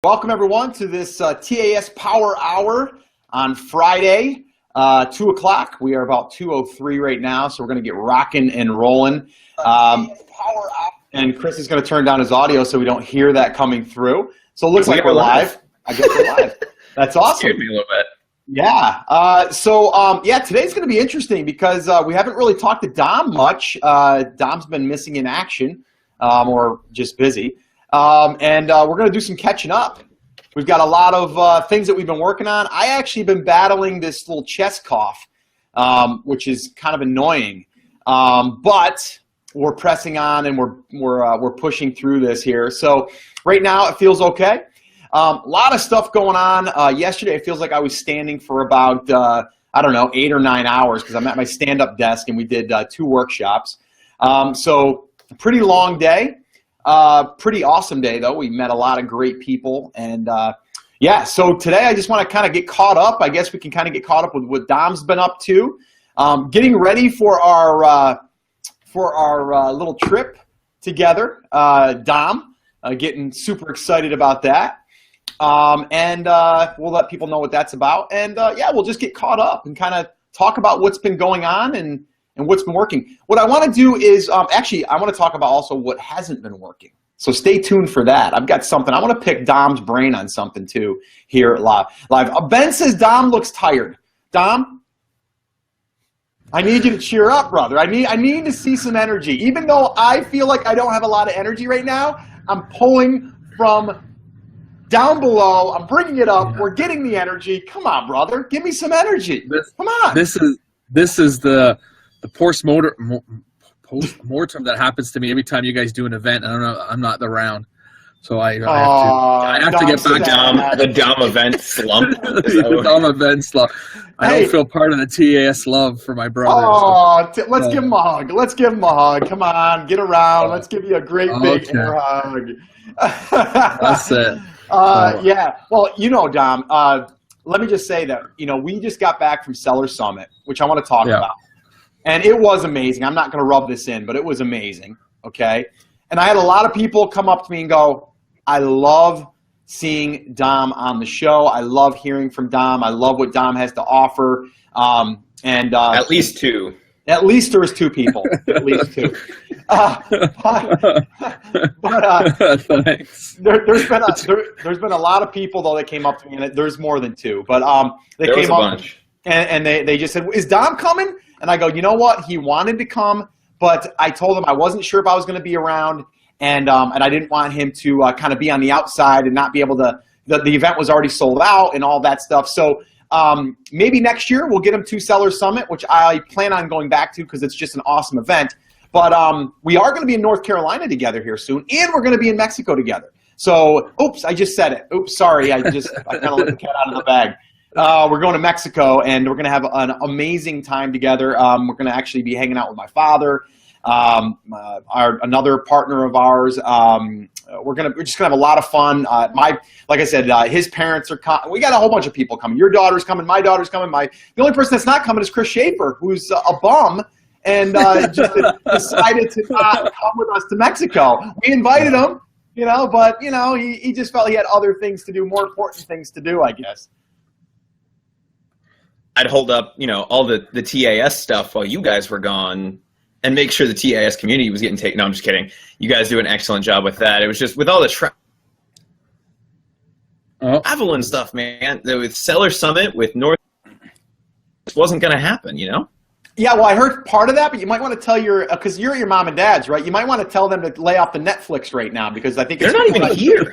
Welcome everyone to this TAS Power Hour on Friday, 2 o'clock. We are about 2:03 right now, so we're going to get rocking and rolling. And Chris is going to turn down his audio so we don't hear that coming through. So it looks like we're live. I guess we're live. That's awesome. Scared me a little bit. Yeah. Yeah, today's going to be interesting because we haven't really talked to Dom much. Dom's been missing in action or just busy. We're going to do some catching up. We've got a lot of things that we've been working on. I actually been battling this little chest cough, which is kind of annoying. But we're pressing on and we're pushing through this here. So right now it feels okay. A lot of stuff going on. Yesterday it feels like I was standing for about I don't know, 8 or 9 hours because I'm at my stand-up desk and we did 2 workshops. So a pretty long day. Pretty awesome day though. We met a lot of great people and yeah, so today I just want to kind of get caught up. I guess we can kind of get caught up with what Dom's been up to. Getting ready for our little trip together. Dom, getting super excited about that. We'll let people know what that's about. And yeah, we'll just get caught up and kind of talk about what's been going on and what's been working. What I want to do is, actually, I want to talk about also what hasn't been working. So stay tuned for that. I've got something. I want to pick Dom's brain on something too here live. Ben says Dom looks tired. Dom, I need you to cheer up, brother. I need to see some energy. Even though I feel like I don't have a lot of energy right now, I'm pulling from down below. I'm bringing it up. Yeah. We're getting the energy. Come on, brother. Give me some energy. Come on. This is the post-mortem that happens to me every time you guys do an event. I don't know. I'm not around, so I have to get back to the Dom event slump. The Dom event slump. I don't feel part of the TAS love for my brother. Oh, so. Let's give him a hug. Let's give him a hug. Come on, get around. Let's give you a great big air hug. That's it. Yeah. Well, you know, Dom. Let me just say that we just got back from Seller Summit, which I want to talk about. And it was amazing. I'm not going to rub this in, but it was amazing, okay? And I had a lot of people come up to me and go, I love seeing Dom on the show. I love hearing from Dom. I love what Dom has to offer. At least 2. At least there was 2 people. At least 2. Thanks. There's been a lot of people, though, that came up to me, and there's more than 2. But there was a bunch. And they just said, is Dom coming? And I go, you know what? He wanted to come, but I told him I wasn't sure if I was going to be around, and I didn't want him to kind of be on the outside and not be able to. The event was already sold out and all that stuff. So maybe next year we'll get him to Seller Summit, which I plan on going back to because it's just an awesome event. But we are going to be in North Carolina together here soon, and we're going to be in Mexico together. So, oops, I just said it. Oops, sorry, I kind of let the cat out of the bag. We're going to Mexico, and we're going to have an amazing time together. We're going to actually be hanging out with my father, another partner of ours. We're just gonna have a lot of fun. Like I said, his parents are coming. We got a whole bunch of people coming. Your daughter's coming. My daughter's coming. The only person that's not coming is Chris Shaffer, who's a bum and just decided to not come with us to Mexico. We invited him, but he just felt he had other things to do, more important things to do, I guess. I'd hold up, all the TAS stuff while you guys were gone and make sure the TAS community was getting taken. No, I'm just kidding. You guys do an excellent job with that. It was just with all the travel and stuff, man. With Seller Summit, with North, it wasn't going to happen, Yeah, well, I heard part of that, but you might want to tell because you're at your mom and dad's, right? You might want to tell them to lay off the Netflix right now because I think they're not even here.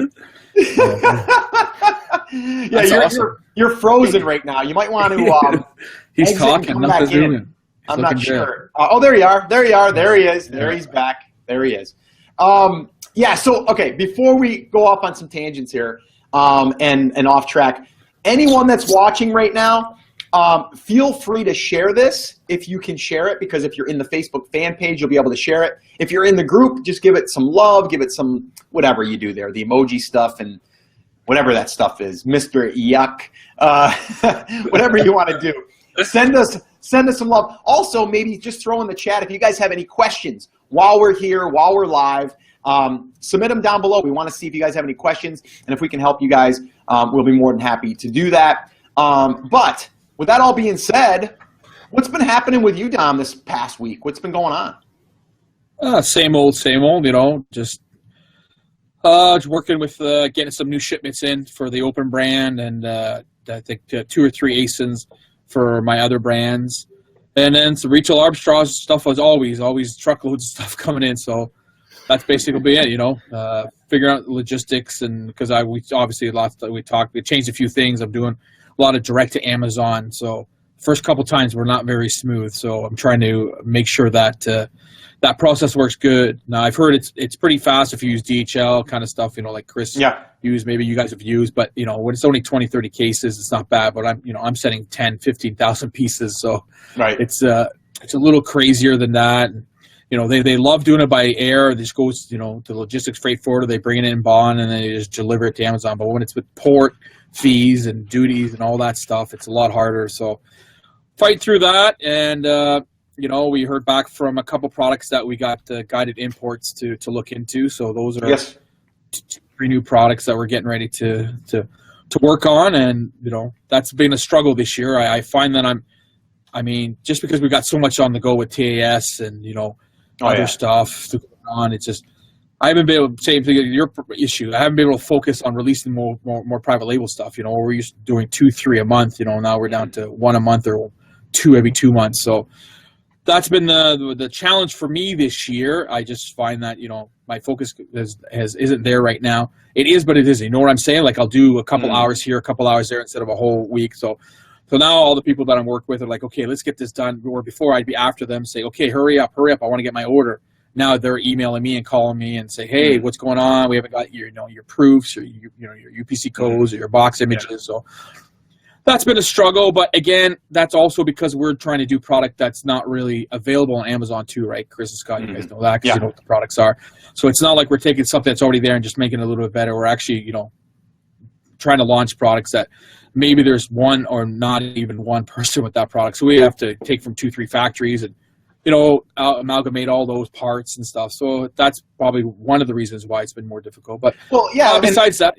Yeah, you're frozen right now. You might want to. He's talking. Come back in. I'm not sure. Oh, there you are. There you are. There he is. There he's back. There he is. Yeah. So okay, before we go off on some tangents here, and off track, anyone that's watching right now, feel free to share this if you can share it, because if you're in the Facebook fan page, you'll be able to share it. If you're in the group, just give it some love, give it some whatever you do there, the emoji stuff and whatever that stuff is, Mr. Yuck, whatever you want to do. Send us some love. Also, maybe just throw in the chat if you guys have any questions while we're here, while we're live. submit them down below. We want to see if you guys have any questions, and if we can help you guys, we'll be more than happy to do that. But with that all being said, what's been happening with you, Dom, this past week? What's been going on? Same old, just working with getting some new shipments in for the Open brand, and I think 2 or 3 ASINs for my other brands. And then some retail arbitrage stuff was always truckloads of stuff coming in. So that's basically it, figuring out logistics, and because we obviously we changed a few things. I'm doing a lot of direct to Amazon. So first couple times were not very smooth. So I'm trying to make sure that that process works good. Now I've heard it's pretty fast if you use DHL kind of stuff, like Chris used, maybe you guys have used, but when it's only 20, 30 cases, it's not bad. But I'm sending 10, 15,000 pieces. So it's a little crazier than that. And, they love doing it by air. This goes, to logistics freight forwarder, they bring it in bond and then they just deliver it to Amazon. But when it's with port fees and duties and all that stuff, it's a lot harder. So fight through that. And, we heard back from a couple products that we got guided imports to look into. So those are 3 new products that we're getting ready to work on. And, that's been a struggle this year. I find that just because we've got so much on the go with TAS and, other stuff going on, it's just, I haven't been able to say your issue. I haven't been able to focus on releasing more private label stuff. We're used to doing 2, 3 a month, now we're down to 1 a month or 2 every 2 months. So that's been the challenge for me this year. I just find that, my focus isn't there right now. It is, but it isn't. You know what I'm saying? Like I'll do a couple hours here, a couple hours there instead of a whole week. So now all the people that I'm working with are like, okay, let's get this done. Or before I'd be after them, say, okay, hurry up. I want to get my order. Now they're emailing me and calling me and say, hey, what's going on? We haven't got your proofs or your UPC codes or your box images. So that's been a struggle. But again, that's also because we're trying to do product that's not really available on Amazon too, right? Chris and Scott, you guys know that because you know what the products are. So it's not like we're taking something that's already there and just making it a little bit better. We're actually, trying to launch products that maybe there's one or not even one person with that product. So we have to take from 2, 3 factories and, amalgamate all those parts and stuff. So that's probably one of the reasons why it's been more difficult. But besides that,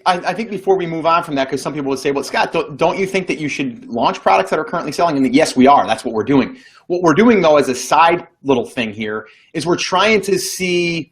I think before we move on from that, because some people would say, well, Scott, don't you think that you should launch products that are currently selling? And yes, we are. That's what we're doing. What we're doing, though, as a side little thing here, is we're trying to see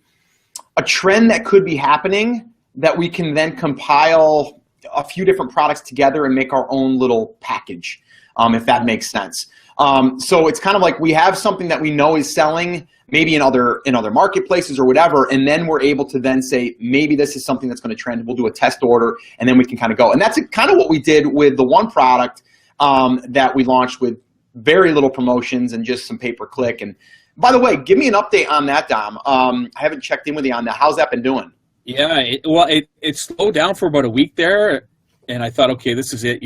a trend that could be happening that we can then compile a few different products together and make our own little package, if that makes sense. So it's kind of like we have something that we know is selling maybe in other marketplaces or whatever, and then we're able to then say, maybe this is something that's going to trend. We'll do a test order, and then we can kind of go. And that's kind of what we did with the one product that we launched with very little promotions and just some pay-per-click. And by the way, give me an update on that, Dom. I haven't checked in with you on that. How's that been doing? Yeah, it slowed down for about a week there, and I thought, okay, this is it.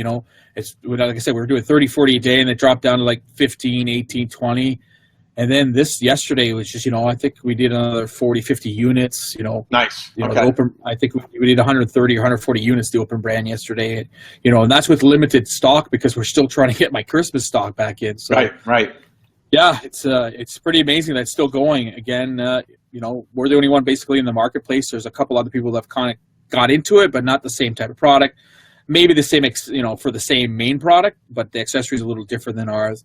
It's like I said, we were doing 30, 40 a day, and it dropped down to like 15, 18, 20. And then yesterday was just, I think we did another 40, 50 units, Nice. Okay. I think we did 130 or 140 units, the Open brand yesterday. And that's with limited stock because we're still trying to get my Christmas stock back in. So, right. Yeah, it's pretty amazing that it's still going. Again, we're the only one basically in the marketplace. There's a couple other people that have kind of got into it, but not the same type of product. Maybe the same, for the same main product, but the accessory is a little different than ours,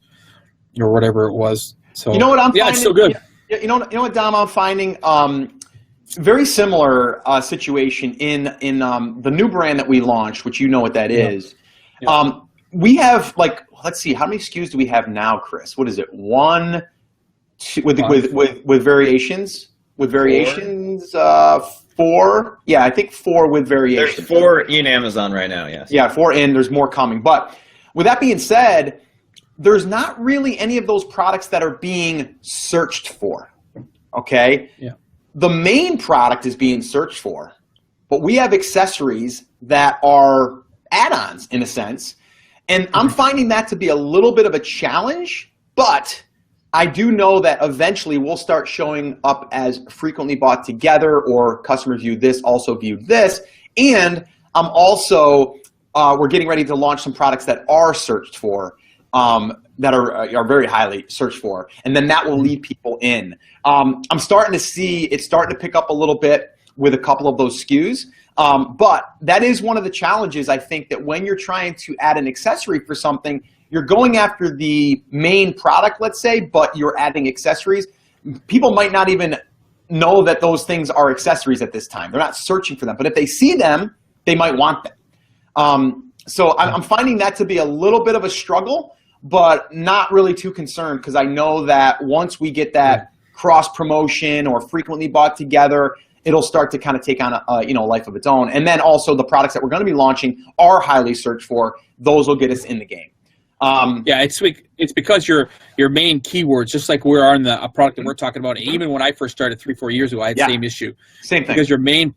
or whatever it was. So you know what I'm finding? It's still good. You know what, Dom? I'm finding very similar situation in the new brand that we launched, which you know what that is. Yeah. We have let's see, how many SKUs do we have now, Chris? What is it? 1, 2 with variations. With variations, 4. Yeah, I think 4 with variations. There's 4 in Amazon right now. Yes. Yeah, 4 in. There's more coming. But with that being said, there's not really any of those products that are being searched for. Okay. Yeah. The main product is being searched for, but we have accessories that are add-ons in a sense, and I'm finding that to be a little bit of a challenge. But I do know that eventually we'll start showing up as frequently bought together, or customers view this, also view this. And I'm also, we're getting ready to launch some products that are searched for. that are very highly searched for, and then that will lead people in. I'm starting to see it's starting to pick up a little bit with a couple of those SKUs, but that is one of the challenges. I think that when you're trying to add an accessory for something, you're going after the main product, let's say, but you're adding accessories. People might not even know that those things are accessories at this time. They're not searching for them, but if they see them, they might want them. So I'm finding that to be a little bit of a struggle, but not really too concerned, because I know that once we get that cross promotion or frequently bought together, it'll start to kind of take on a life of its own. And then also the products that we're going to be launching are highly searched for. Those will get us in the game. Yeah, it's because your main keywords, just like we are in the product that we're talking about. Even when I first started 3-4 years ago, I had the same issue. Same thing. Because your main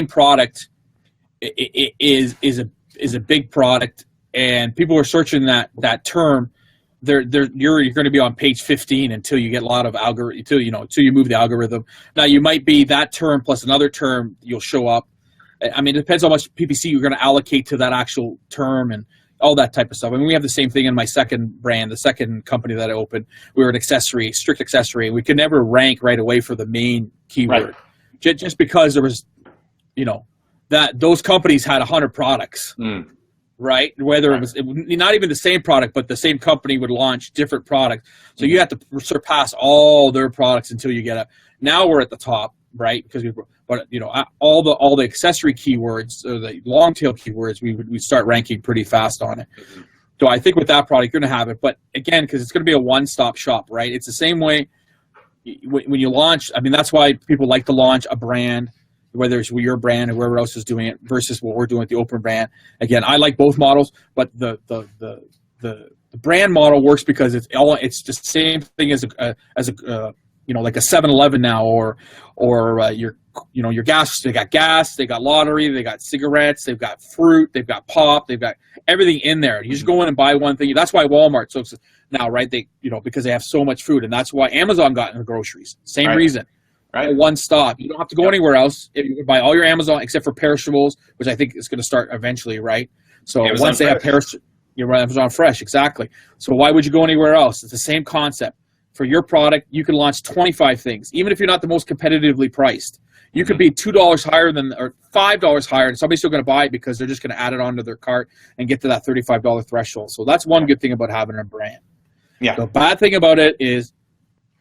product is a big product, and people are searching that term. You're going to be on page 15 until you get a lot of until you move the algorithm. Now you might be that term plus another term you'll show up. I mean, it depends how much PPC you're going to allocate to that actual term and all that type of stuff. I mean, we have the same thing in my second brand, the second company that I opened. We were an accessory, strict accessory. We could never rank right away for the main keyword, just because there was, that those companies had 100 products. Right? Whether it was not even the same product, but the same company would launch different products. So you have to surpass all their products until you get now we're at the top, right? Because all the accessory keywords or the long tail keywords, we start ranking pretty fast on it. So I think with that product, you're going to have it. But again, because it's going to be a one-stop shop, right? It's the same way when you launch. I mean, that's why people like to launch a brand, whether it's your brand or whoever else is doing it versus what we're doing with the open brand. Again, I like both models, but the brand model works because it's the same thing as a like a 7-Eleven now or your gas. They got gas, they got lottery, they got cigarettes, they've got fruit, they've got pop, they've got everything in there. You just go in and buy one thing. That's why Walmart now, right? They because they have so much food, and that's why Amazon got into groceries. Same reason. Right. One stop. You don't have to go anywhere else. You can buy all your Amazon except for perishables, which I think is going to start eventually, right? So Amazon once they have perishables, you're right, Amazon Fresh, exactly. So why would you go anywhere else? It's the same concept. For your product, you can launch 25 things, even if you're not the most competitively priced. You could be $2 higher or $5 higher, and somebody's still going to buy it because they're just going to add it onto their cart and get to that $35 threshold. So that's one good thing about having a brand. Yeah. The bad thing about it is,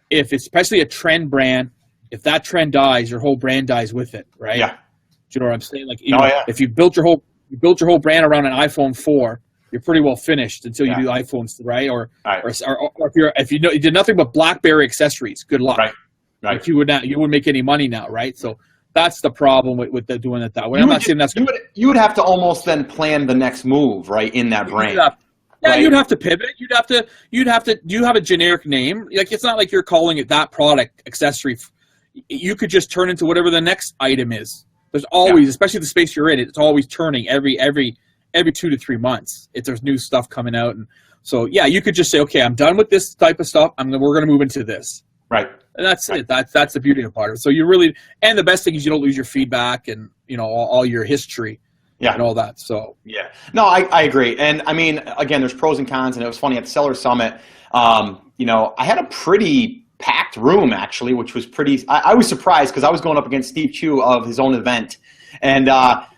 if it's especially a trend brand, if that trend dies, your whole brand dies with it, right? Yeah. Do you know what I'm saying? Like, if you built your whole brand around an iPhone 4, you're pretty well finished until you do iPhones, right? Or if you did nothing but BlackBerry accessories, good luck. Right. Like you wouldn't make any money now, right? So that's the problem with doing it that way. I'm not saying that's you would have to almost then plan the next move, right, in that brand. Yeah, you'd have to pivot. You have a generic name. Like, it's not like you're calling it that product accessory. You could just turn into whatever the next item is. There's always, especially the space you're in, it's always turning every 2 to 3 months. If there's new stuff coming out, and so you could just say, okay, I'm done with this type of stuff. We're going to move into this. Right. And that's it. That's the beauty of part of it. So and the best thing is you don't lose your feedback and all your history. And all that. So no, I agree. And I mean, again, there's pros and cons. And it was funny at the Seller Summit. I had a pretty packed room actually, which was pretty. I was surprised because I was going up against Steve Chu of his own event, and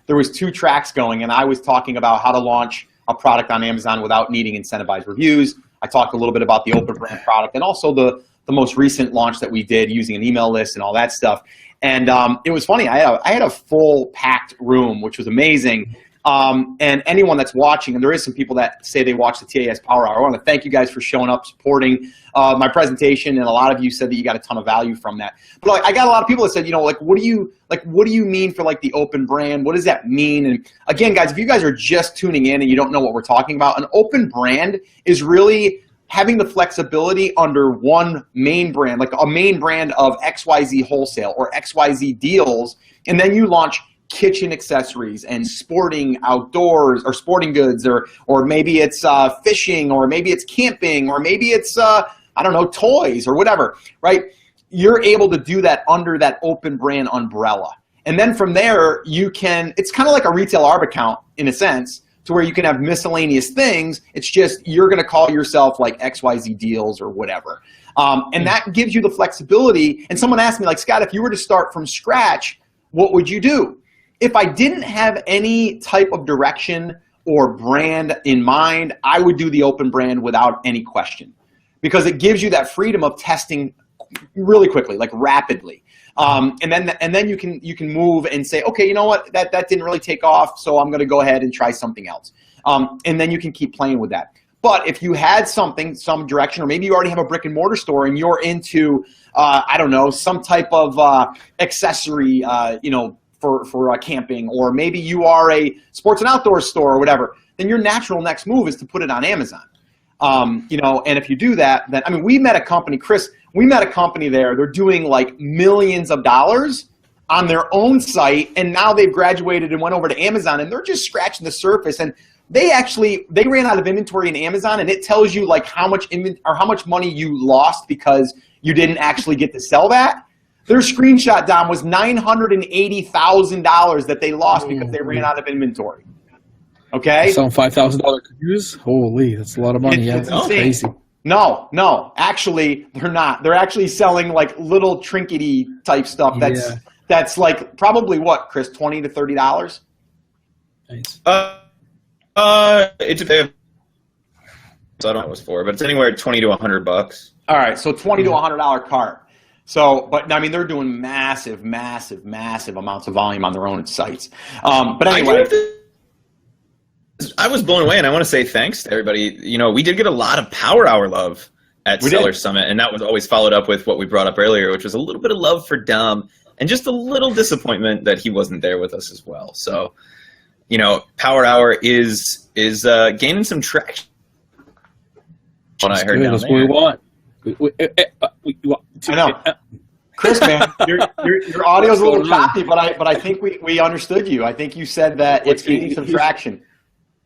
there was 2 tracks going, and I was talking about how to launch a product on Amazon without needing incentivized reviews. I talked a little bit about the open brand product and also the most recent launch that we did using an email list and all that stuff. And it was funny. I had a full packed room, which was amazing. And anyone that's watching, and there is some people that say they watch the TAS Power Hour. I want to thank you guys for showing up, supporting my presentation, and a lot of you said that you got a ton of value from that. But I got a lot of people that said, what do you mean for like the open brand? What does that mean? And again, guys, if you guys are just tuning in and you don't know what we're talking about, an open brand is really having the flexibility under one main brand, like a main brand of XYZ wholesale or XYZ deals, and then you launch kitchen accessories and sporting outdoors or sporting goods, or maybe it's fishing, or maybe it's camping, or maybe it's toys or whatever, right? You're able to do that under that open brand umbrella. And then from there, it's kind of like a retail ARB account in a sense, to where you can have miscellaneous things. It's just you're going to call yourself like XYZ Deals or whatever. And that gives you the flexibility. And someone asked me, like, Scott, if you were to start from scratch, what would you do? If I didn't have any type of direction or brand in mind, I would do the open brand without any question, because it gives you that freedom of testing really quickly, like rapidly. And then you can move and say, okay, you know what, that didn't really take off, so I'm going to go ahead and try something else. And then you can keep playing with that. But if you had some direction, or maybe you already have a brick and mortar store and you're into, I don't know, some type of accessory, for camping, or maybe you are a sports and outdoors store or whatever, then your natural next move is to put it on Amazon. And if you do that, then, I mean, we met a company, Chris, we met a company there. They're doing like millions of dollars on their own site, and now they've graduated and went over to Amazon, and they're just scratching the surface. And they ran out of inventory in Amazon, and it tells you like how much money you lost because you didn't actually get to sell that. Their screenshot, Dom, was $980,000 that they lost because they ran out of inventory. Okay? Selling $5,000 canoes? Holy, that's a lot of money. It's That's insane. crazy. No. Actually, they're not. They're actually selling like little trinkety type stuff that's like probably what, Chris, $20 to $30? Nice. It's so I don't know what it was for, but it's anywhere $20 to $100. All right, so $20 to $100 cart. So, but I mean, they're doing massive amounts of volume on their own sites. But anyway, I was blown away, and I want to say thanks to everybody. We did get a lot of Power Hour love at Seller Summit, and that was always followed up with what we brought up earlier, which was a little bit of love for Dom, and just a little disappointment that he wasn't there with us as well. So, Power Hour is gaining some traction. What I heard down That's there. what we want. I know, Chris, man, your audio's a little choppy, but I think we understood you. I think you said that it's gaining some traction.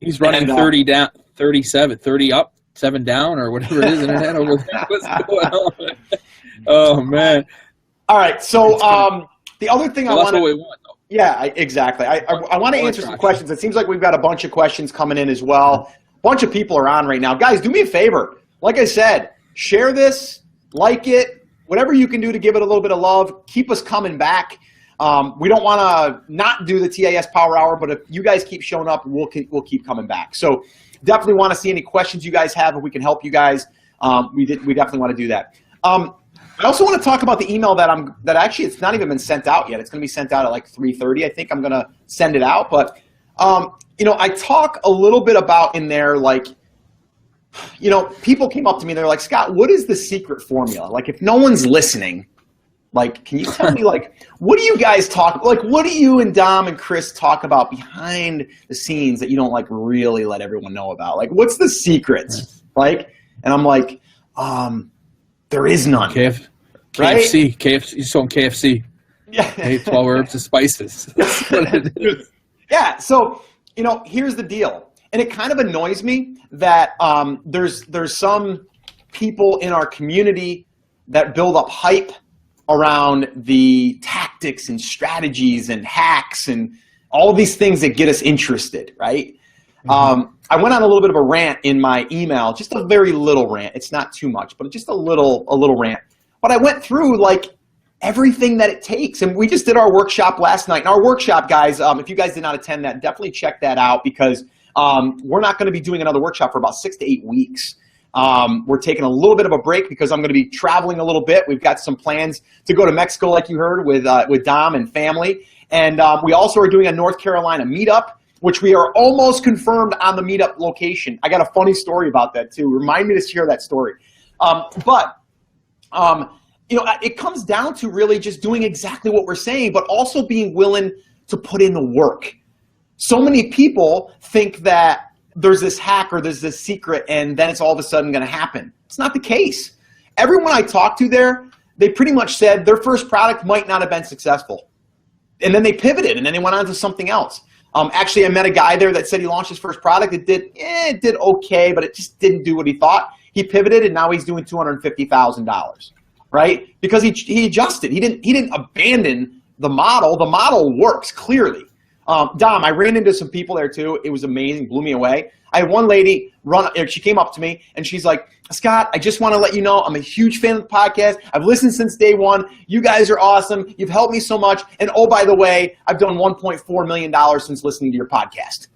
He's running 30 down, 37, 30 up, 7 down, or whatever it is in internet over there. What's going on? Oh man! All right, so the other thing that's what we want, though. Yeah, exactly. I want to answer some questions. It seems like we've got a bunch of questions coming in as well. A bunch of people are on right now. Guys, do me a favor. Like I said, share this, like it, whatever you can do to give it a little bit of love. Keep us coming back. We don't want to not do the TAS Power Hour, but if you guys keep showing up, we'll keep coming back. So definitely want to see any questions you guys have. If we can help you guys, we definitely want to do that. I also want to talk about the email that actually it's not even been sent out yet. It's going to be sent out at like 3:30. I think I'm going to send it out. But I talk a little bit about in there, like, people came up to me. They're like, Scott, what is the secret formula? Like, if no one's listening, like, can you tell me, like, what do you guys talk, like, what do you and Dom and Chris talk about behind the scenes that you don't, like, really let everyone know about? Like, what's the secrets? Like, and I'm like, there is none. KFC, right? KFC, you sold KFC. Yeah. 12 herbs and spices. That's what it is. Yeah, so, here's the deal. And it kind of annoys me that there's some people in our community that build up hype around the tactics and strategies and hacks and all of these things that get us interested, right? Mm-hmm. I went on a little bit of a rant in my email, just a very little rant. It's not too much, but just a little rant. But I went through like everything that it takes. And we just did our workshop last night. And our workshop, guys, if you guys did not attend that, definitely check that out, because we're not going to be doing another workshop for about 6 to 8 weeks. We're taking a little bit of a break because I'm going to be traveling a little bit. We've got some plans to go to Mexico, like you heard, with Dom and family. And we also are doing a North Carolina meetup, which we are almost confirmed on the meetup location. I got a funny story about that too. Remind me to share that story. It comes down to really just doing exactly what we're saying, but also being willing to put in the work. So many people think that there's this hack or there's this secret and then it's all of a sudden going to happen. It's not the case. Everyone I talked to there, they pretty much said their first product might not have been successful. And then they pivoted and then they went on to something else. Actually, I met a guy there that said he launched his first product. It did okay, but it just didn't do what he thought. He pivoted and now he's doing $250,000, right? Because he adjusted. He didn't abandon the model. The model works clearly. Dom, I ran into some people there too. It was amazing, blew me away. I had one lady she came up to me and she's like, Scott, I just want to let you know I'm a huge fan of the podcast. I've listened since day one. You guys are awesome. You've helped me so much. And oh, by the way, I've done $1.4 million since listening to your podcast.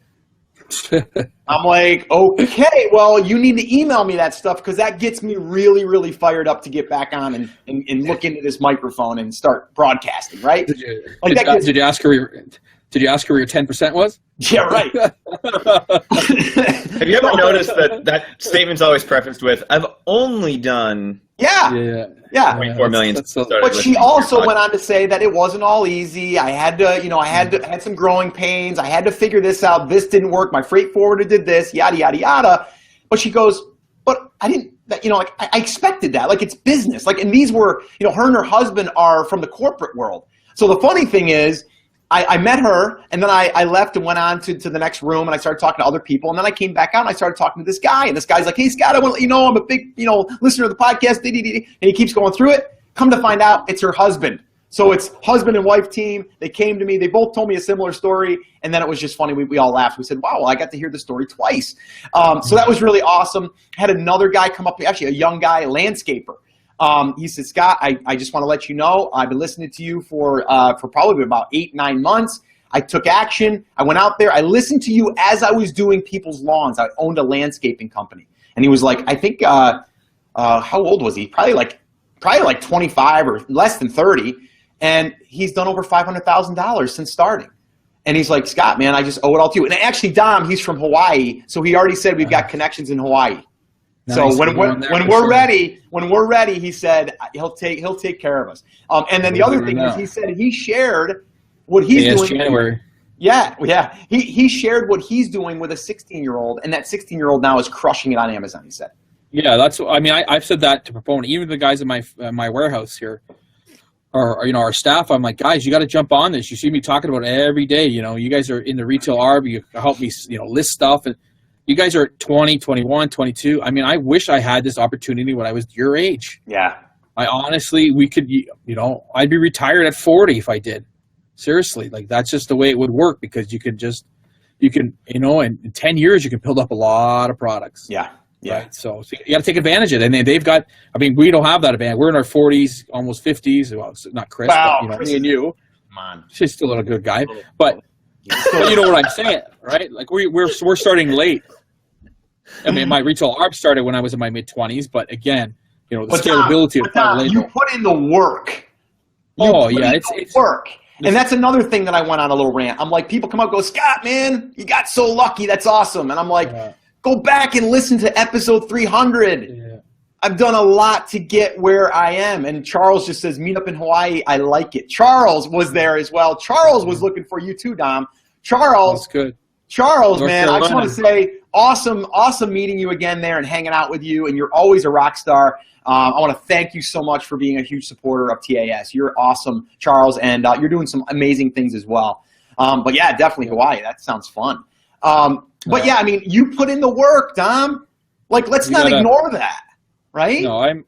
I'm like, okay, well, you need to email me that stuff because that gets me really, really fired up to get back on and look into this microphone and start broadcasting, right? Did you ask her where your 10% was? Yeah, right. Have you ever noticed that statement's always prefaced with, I've only done... Yeah. 24 million. But she also went on to say that it wasn't all easy. I had to, had some growing pains. I had to figure this out. This didn't work. My freight forwarder did this, yada, yada, yada. But she goes, but I didn't, I expected that. Like, it's business. Like, and these were, her and her husband are from the corporate world. So the funny thing is, I met her, and then I left and went on to the next room, and I started talking to other people, and then I came back out, and I started talking to this guy, and this guy's like, hey, Scott, I want to let you know I'm a big, listener to the podcast, and he keeps going through it. Come to find out, it's her husband. So it's husband and wife team. They came to me. They both told me a similar story, and then it was just funny. We all laughed. We said, wow, well, I got to hear the story twice. So that was really awesome. Had another guy come up, actually a young guy, a landscaper. He said, Scott, I just want to let you know, I've been listening to you for probably about 8-9 months. I took action. I went out there. I listened to you as I was doing people's lawns. I owned a landscaping company. And he was like, I think, how old was he? Probably like 25 or less than 30. And he's done over $500,000 since starting. And he's like, Scott, man, I just owe it all to you. And actually, Dom, he's from Hawaii. So he already said we've got connections in Hawaii. Nice. So when we're ready, he said he'll take care of us. And then the other thing is, he said he shared what he's doing. January. Yeah. He shared what he's doing with a 16-year-old, and that 16-year-old now is crushing it on Amazon. He said. Yeah, I've said that to proponent, even the guys in my warehouse here, or our staff. I'm like, guys, you got to jump on this. You see me talking about it every day. You guys are in the retail arb. You help me, list stuff and. You guys are 20, 21, 22. I mean, I wish I had this opportunity when I was your age. Yeah. I honestly, we could, I'd be retired at 40 if I did. Seriously, like that's just the way it would work because in 10 years, you can build up a lot of products. Yeah. Right? So you got to take advantage of it. And they've got, we don't have that advantage. We're in our 40s, almost 50s. Well, it's not Chris, but, me and you. Come on. She's still a good guy. But you know what I'm saying, right? Like we're starting late. I mean, my retail ARB started when I was in my mid-20s, but again, the scalability of private label. You put in the work. It's work. And that's another thing that I went on a little rant. I'm like, people come up and go, Scott, man, you got so lucky. That's awesome. And I'm like, go back and listen to episode 300. Yeah. I've done a lot to get where I am. And Charles just says, meet up in Hawaii. I like it. Charles was there as well. Charles was looking for you too, Dom. Charles. That's good. Charles, man, I just want to say, awesome meeting you again there and hanging out with you. And you're always a rock star. I want to thank you so much for being a huge supporter of TAS. You're awesome, Charles, and you're doing some amazing things as well. But yeah, definitely Hawaii. That sounds fun. But yeah, I mean, you put in the work, Dom. Like, let's not ignore that, right? No,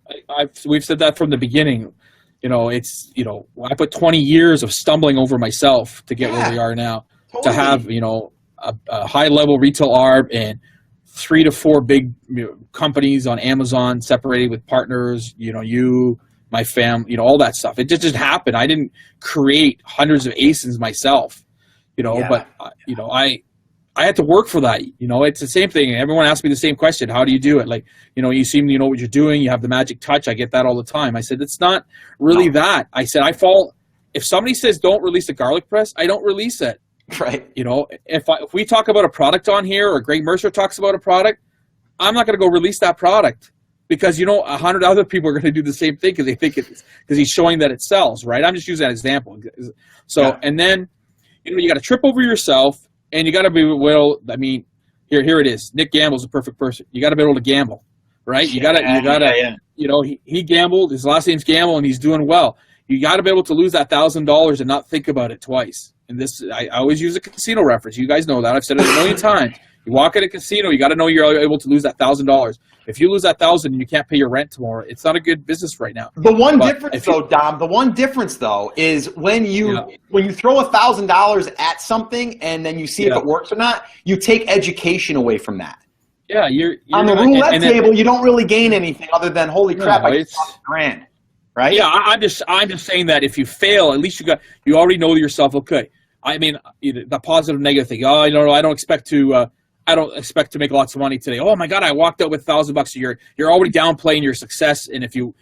we've said that from the beginning. I put 20 years of stumbling over myself to get where we are now. Totally. To have, a high-level retail ARB and 3 to 4 big companies on Amazon separated with partners, my family, all that stuff. It just happened. I didn't create hundreds of ASINs myself, but, I had to work for that. It's the same thing. Everyone asks me the same question. How do you do it? Like, you seem to know what you're doing. You have the magic touch. I get that all the time. I said, it's not really that. I said, if somebody says don't release a garlic press, I don't release it. Right. If we talk about a product on here or Greg Mercer talks about a product, I'm not going to go release that product because 100 other people are going to do the same thing because they think because he's showing that it sells, right? I'm just using that example. So and then you got to trip over yourself and you got to be here it is. Nick Gamble's a perfect person. You got to be able to gamble, right? You got to he gambled. His last name's Gamble and he's doing well. You got to be able to lose that $1,000 and not think about it twice. And this, I always use a casino reference. You guys know that. I've said it a million times. You walk in a casino, you got to know you're able to lose that $1,000. If you lose that $1,000 and you can't pay your rent tomorrow, it's not a good business right now. The one difference, though, Dom, the one difference though is when you throw $1,000 at something and then you see if it works or not, you take education away from that. Yeah, you're on the roulette table. You don't really gain anything other than holy crap, I just lost $1,000, right? Yeah, I'm just saying that if you fail, at least you already know to yourself, okay. I mean, the positive, negative thing. Oh, I don't expect to make lots of money today. Oh my God, I walked out with $1,000. You're already downplaying your success. And if you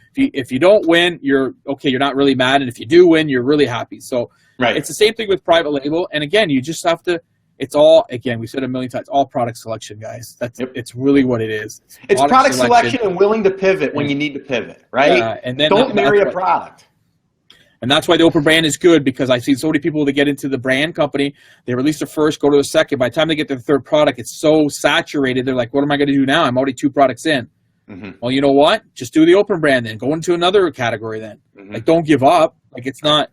don't win, you're okay. You're not really mad. And if you do win, you're really happy. So it's the same thing with private label. And again, you just have to. It's all, again, we said a million times, all product selection, guys. It's really what it is. It's product selection and willing to pivot when you need to pivot, right? Yeah, and then don't marry a product. And that's why the open brand is good, because I've seen so many people that get into the brand company, they release their first, go to the second. By the time they get to the third product, it's so saturated. They're like, what am I going to do now? I'm already 2 products in. Well, you know what? Just do the open brand then. Go into another category then. Like, don't give up. Like, it's not,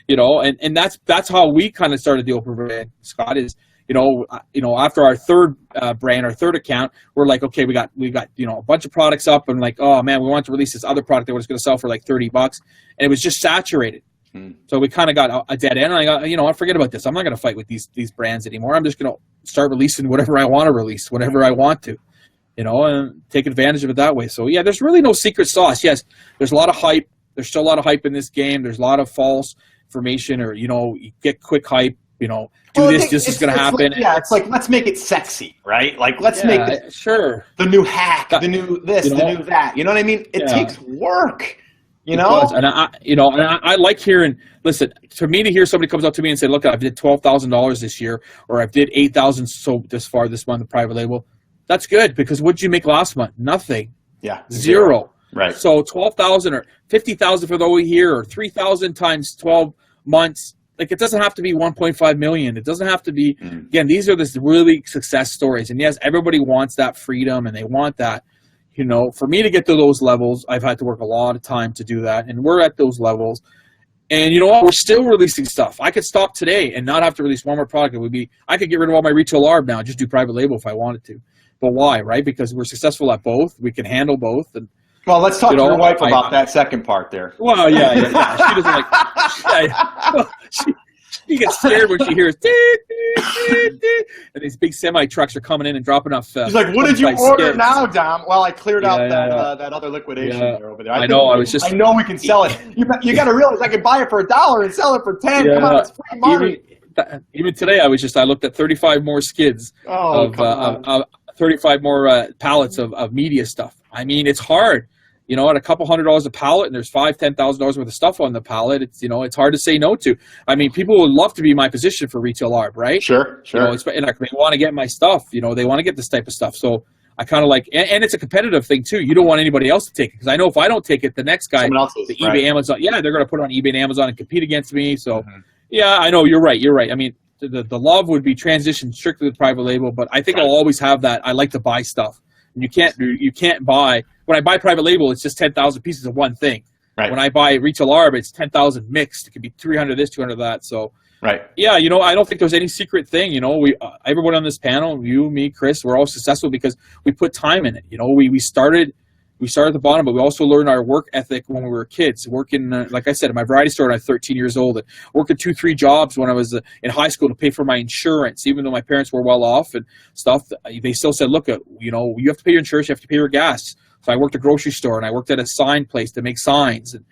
and that's how we kind of started the open brand, Scott, is, after our third brand, our third account, we're like, okay, we got a bunch of products up, and like, oh man, we want to release this other product that was going to sell for like $30, and it was just saturated. So we kind of got a dead end. And I got, I forget about this. I'm not going to fight with these brands anymore. I'm just going to start releasing whatever I want to release, whenever I want to, and take advantage of it that way. So yeah, there's really no secret sauce. Yes, there's a lot of hype. There's still a lot of hype in this game. There's a lot of false information, or you get quick hype. This is going to happen. It's like, let's make it sexy, right? Like, let's make it the new hack, the new this, the new that. You know what I mean? It takes work, It does. And I like hearing, listen, for me to hear somebody comes up to me and say, look, I've did $12,000 this year, or I've did $8,000 so this month, the private label. That's good, because what did you make last month? Nothing. Yeah. Zero. Right. So 12,000 or 50,000 for the whole year, or 3,000 times 12 months. Like, it doesn't have to be 1.5 million. It doesn't have to be, again, these are the really success stories. And yes, everybody wants that freedom, and they want that. For me to get to those levels, I've had to work a lot of time to do that. And we're at those levels. And you know what? We're still releasing stuff. I could stop today and not have to release one more product. I could get rid of all my retail ARB now, just do private label if I wanted to. But why, right? Because we're successful at both. We can handle both. And well, let's talk to your wife about that second part there. Well, yeah. She doesn't like. She gets scared when she hears and these big semi trucks are coming in and dropping off. She's like, "What did you order now, Dom?" Well, I cleared out that other liquidation there over there. I know we can sell it. You got to realize I can buy it for $1 and sell it for 10. Come on, it's free money. Even today, I looked at 35 more skids of 35 more pallets of media stuff. I mean, it's hard. At a couple $100 a pallet, and there's $5,000-$10,000 worth of stuff on the pallet. It's it's hard to say no to. I mean, people would love to be in my position for retail ARB, right? Sure. And they want to get my stuff. They want to get this type of stuff. So I kind of like, and it's a competitive thing too. You don't want anybody else to take it, because I know if I don't take it, the next guy, eBay, Amazon, they're going to put it on eBay and Amazon and compete against me. So yeah, I know you're right. I mean, the love would be transitioned strictly to private label, but I think I'll always have that. I like to buy stuff. And you can't buy. When I buy private label, it's just 10,000 pieces of one thing. Right. When I buy retail ARB, it's 10,000 mixed. It could be 300 this, 200 that. So, yeah, I don't think there's any secret thing. We everyone on this panel, you, me, Chris, we're all successful because we put time in it. We started at the bottom, but we also learned our work ethic when we were kids. Working, like I said, in my variety store when I was 13 years old, and working 2-3 jobs when I was in high school to pay for my insurance. Even though my parents were well off and stuff, they still said, look, you have to pay your insurance, you have to pay your gas. So I worked at a grocery store, and I worked at a sign place to make signs. And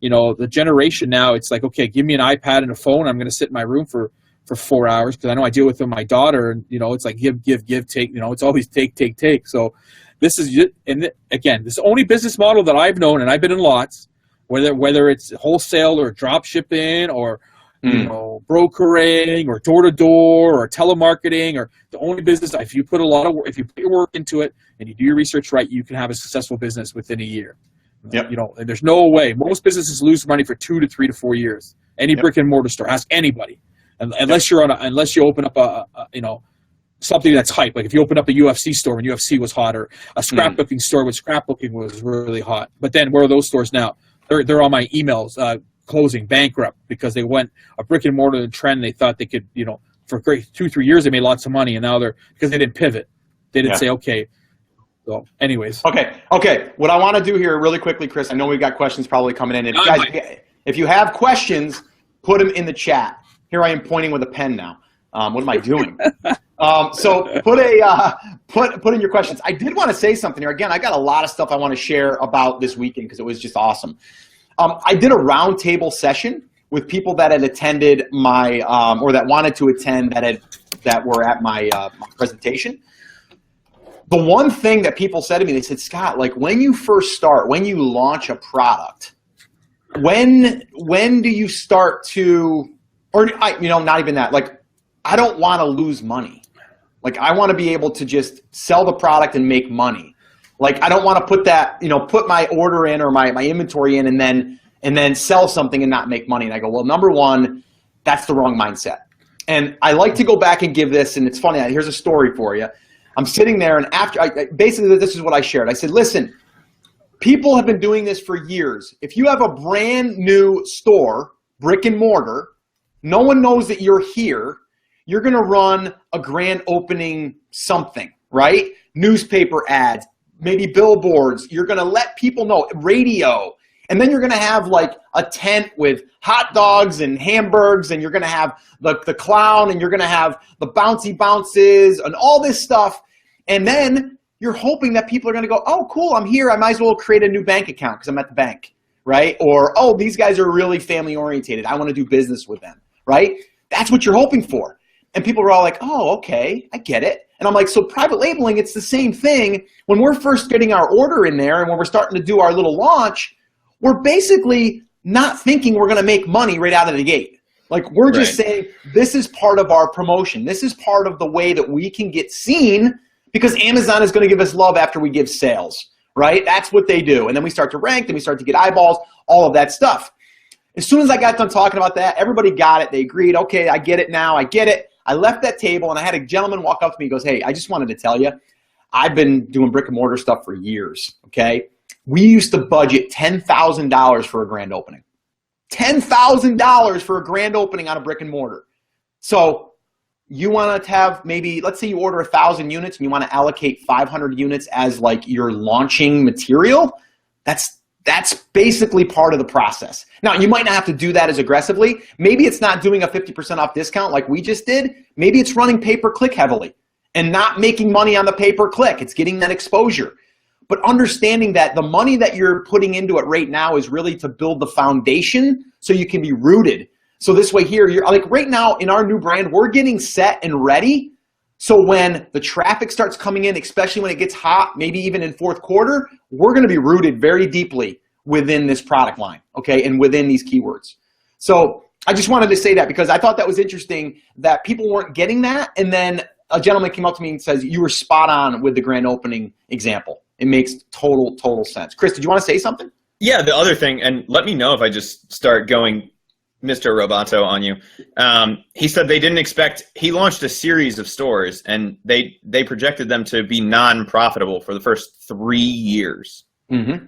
the generation now, it's like, okay, give me an iPad and a phone. I'm going to sit in my room for 4 hours, because I know I deal with my daughter, and it's like give, take. It's always take. So this is, and again, this is the only business model that I've known, and I've been in lots, whether it's wholesale or drop shipping or brokering or door-to-door or telemarketing, or the only business, if you put your work into it and you do your research right, you can have a successful business within a year. Yep. And there's no way. Most businesses lose money for 2 to 3 to 4 years. Any brick and mortar store, ask anybody, unless you open up a something that's hype. Like if you open up a UFC store when UFC was hot, or a scrapbooking store when scrapbooking was really hot. But then where are those stores now? They're on my emails, closing, bankrupt, because they went a brick and mortar trend. They thought they could, for great 2-3 years they made lots of money, and now they're because they didn't pivot. They didn't say okay. So, anyways. Okay. What I want to do here really quickly, Chris, I know we've got questions probably coming in. If you have questions, put them in the chat. Here I am pointing with a pen now. What am I doing? So put in your questions. I did want to say something here. Again, I got a lot of stuff I want to share about this weekend because it was just awesome. I did a roundtable session with people that had attended my or that wanted to attend that were at my presentation. The one thing that people said to me, they said, Scott, like when you first start, when you launch a product, when do you start to, or not even that, like I don't want to lose money. Like I want to be able to just sell the product and make money. Like I don't want to put that, put my order in or my inventory in and then sell something and not make money. And I go, well, number one, that's the wrong mindset. And I like to go back and give this, and it's funny, here's a story for you. I'm sitting there, and basically this is what I shared. I said, listen, people have been doing this for years. If you have a brand new store, brick and mortar, no one knows that you're here, you're going to run a grand opening something, right? Newspaper ads, maybe billboards. You're going to let people know, radio. And then you're going to have like a tent with hot dogs and hamburgers, and you're going to have the clown, and you're going to have the bouncy bounces and all this stuff. And then you're hoping that people are going to go, oh, cool, I'm here. I might as well create a new bank account because I'm at the bank, right? Or, oh, these guys are really family orientated. I want to do business with them, right? That's what you're hoping for. And people are all like, oh, okay, I get it. And I'm like, so private labeling, it's the same thing. When we're first getting our order in there and when we're starting to do our little launch, we're basically not thinking we're going to make money right out of the gate. Like we're just saying, this is part of our promotion. This is part of the way that we can get seen because Amazon is going to give us love after we give sales, right? That's what they do. And then we start to rank, then we start to get eyeballs, all of that stuff. As soon as I got done talking about that, everybody got it. They agreed, okay, I get it now. I get it. I left that table and I had a gentleman walk up to me and goes, hey, I just wanted to tell you, I've been doing brick and mortar stuff for years, okay? We used to budget $10,000 for a grand opening. $10,000 for a grand opening on a brick and mortar. So you want to have maybe, let's say you order 1,000 units and you want to allocate 500 units as like your launching material. That's basically part of the process. Now, you might not have to do that as aggressively. Maybe it's not doing a 50% off discount like we just did. Maybe it's running pay-per-click heavily and not making money on the pay-per-click. It's getting that exposure. But understanding that the money that you're putting into it right now is really to build the foundation so you can be rooted. So this way here, you're like right now in our new brand, we're getting set and ready. So when the traffic starts coming in, especially when it gets hot, maybe even in fourth quarter, we're going to be rooted very deeply within this product line, okay, and within these keywords. So I just wanted to say that because I thought that was interesting that people weren't getting that. And then a gentleman came up to me and says, you were spot on with the grand opening example. It makes total sense. Chris, did you want to say something? Yeah, the other thing, and let me know if I just start going Mr. Roboto on you. He said they didn't expect, he launched a series of stores and they projected them to be non-profitable for the first 3 years. Mm-hmm.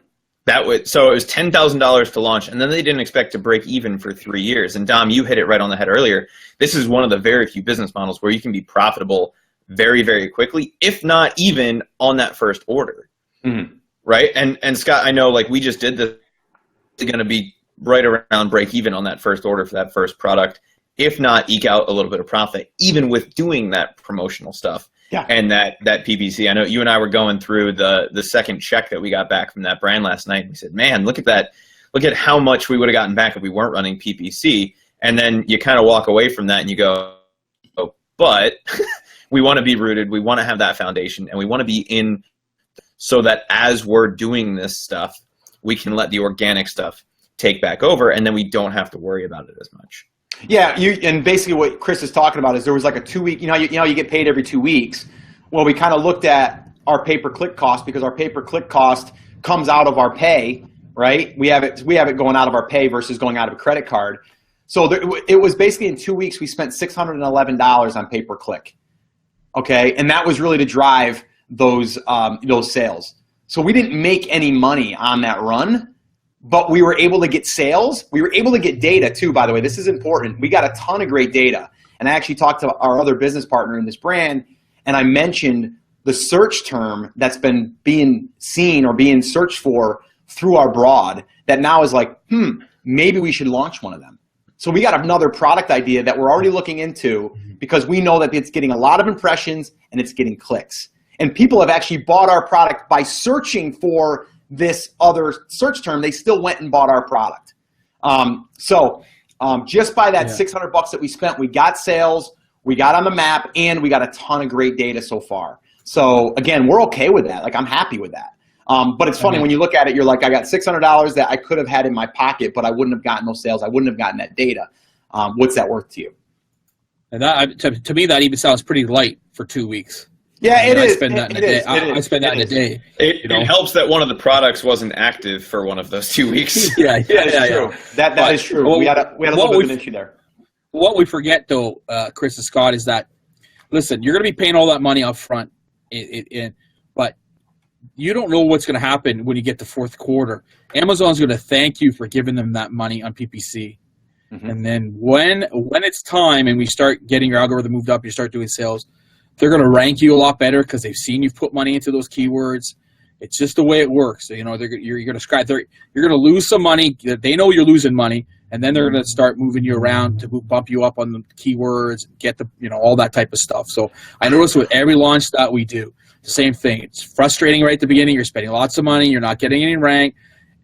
So it was $10,000 to launch, and then they didn't expect to break even for 3 years. And Dom, you hit it right on the head earlier. This is one of the very few business models where you can be profitable very, very quickly, if not even on that first order. Mm-hmm. Right? And Scott, I know like we just did this, it's going to be right around break even on that first order for that first product, if not eke out a little bit of profit, even with doing that promotional stuff. Yeah. And that PPC. I know you and I were going through the second check that we got back from that brand last night. And we said, man, look at that. Look at how much we would have gotten back if we weren't running PPC. And then you kind of walk away from that and you go, oh, but we want to be rooted. We want to have that foundation, and we want to be in so that as we're doing this stuff, we can let the organic stuff take back over, and then we don't have to worry about it as much. Yeah, and basically what Chris is talking about is there was like a 2 week, you get paid every 2 weeks. Well, we kind of looked at our pay-per-click cost because our pay-per-click cost comes out of our pay, right? We have it going out of our pay versus going out of a credit card. So it was basically in 2 weeks we spent $611 on pay-per-click, okay? And that was really to drive those sales. So we didn't make any money on that run, but we were able to get sales. We were able to get data too, by the way. This is important. We got a ton of great data. And I actually talked to our other business partner in this brand, and I mentioned the search term that's been being seen or being searched for through our broad that now is like, maybe we should launch one of them. So we got another product idea that we're already looking into because we know that it's getting a lot of impressions and it's getting clicks. And people have actually bought our product by searching for this other search term. They still went and bought our product. Just by that $600 that we spent, we got sales, we got on the map, and we got a ton of great data so far. So again, we're okay with that. Like, I'm happy with that. But it's funny when you look at it, you're like, I got $600 that I could have had in my pocket, but I wouldn't have gotten those sales. I wouldn't have gotten that data. What's that worth to you? And that, to me, that even sounds pretty light for 2 weeks. Yeah, it is. I spend that in a day. I spend that in a day. It helps that one of the products wasn't active for one of those 2 weeks. True. That is true. We had a little bit of an issue there. What we forget, though, Chris and Scott, is that, listen, you're going to be paying all that money up front, but you don't know what's going to happen when you get to fourth quarter. Amazon's going to thank you for giving them that money on PPC. And then when it's time and we start getting your algorithm moved up, you start doing sales, they're going to rank you a lot better because they've seen you've put money into those keywords. It's just the way it works. You know, you're going to you're going to lose some money. They know you're losing money, and then they're going to start moving you around to bump you up on the keywords, get the all that type of stuff. So I notice with every launch that we do, the same thing. It's frustrating right at the beginning. You're spending lots of money. You're not getting any rank,